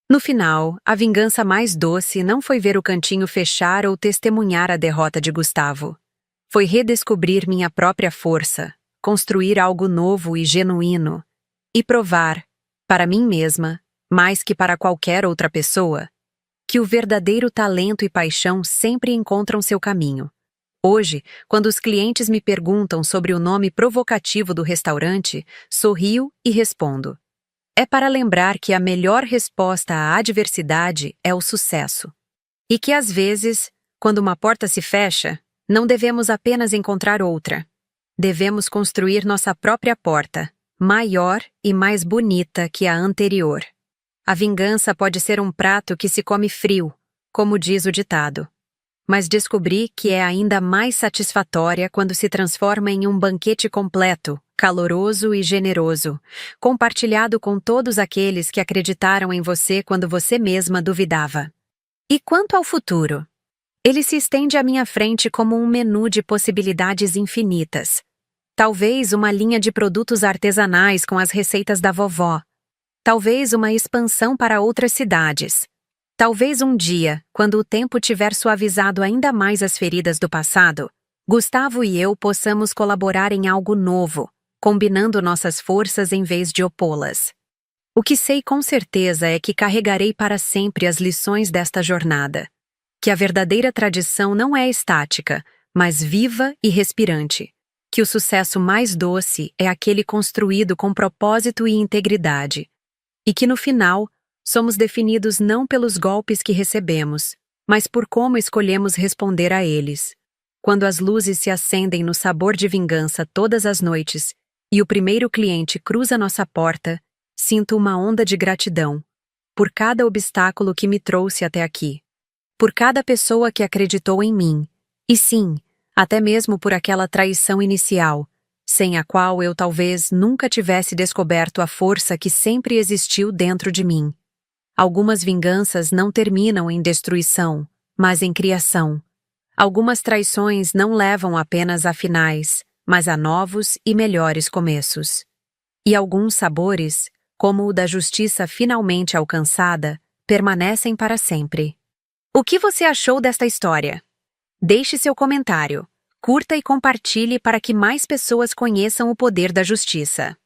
No final, a vingança mais doce não foi ver o cantinho fechar ou testemunhar a derrota de Gustavo. Foi redescobrir minha própria força, construir algo novo e genuíno, e provar, para mim mesma, mais que para qualquer outra pessoa, que o verdadeiro talento e paixão sempre encontram seu caminho. Hoje, quando os clientes me perguntam sobre o nome provocativo do restaurante, sorrio e respondo: é para lembrar que a melhor resposta à adversidade é o sucesso. E que às vezes, quando uma porta se fecha, não devemos apenas encontrar outra. Devemos construir nossa própria porta, maior e mais bonita que a anterior. A vingança pode ser um prato que se come frio, como diz o ditado. Mas descobri que é ainda mais satisfatória quando se transforma em um banquete completo, caloroso e generoso, compartilhado com todos aqueles que acreditaram em você quando você mesma duvidava. E quanto ao futuro? Ele se estende à minha frente como um menu de possibilidades infinitas. Talvez uma linha de produtos artesanais com as receitas da vovó. Talvez uma expansão para outras cidades. Talvez um dia, quando o tempo tiver suavizado ainda mais as feridas do passado, Gustavo e eu possamos colaborar em algo novo, combinando nossas forças em vez de opô-las. O que sei com certeza é que carregarei para sempre as lições desta jornada. Que a verdadeira tradição não é estática, mas viva e respirante. que o sucesso mais doce é aquele construído com propósito e integridade, e que no final somos definidos não pelos golpes que recebemos, mas por como escolhemos responder a eles. Quando as luzes se acendem no sabor de vingança todas as noites e o primeiro cliente cruza nossa porta, sinto uma onda de gratidão por cada obstáculo que me trouxe até aqui, por cada pessoa que acreditou em mim, e sim, até mesmo por aquela traição inicial, sem a qual eu talvez nunca tivesse descoberto a força que sempre existiu dentro de mim. Algumas vinganças não terminam em destruição, mas em criação. Algumas traições não levam apenas a finais, mas a novos e melhores começos. E alguns sabores, como o da justiça finalmente alcançada, permanecem para sempre. O que você achou desta história? Deixe seu comentário, curta e compartilhe para que mais pessoas conheçam o poder da justiça.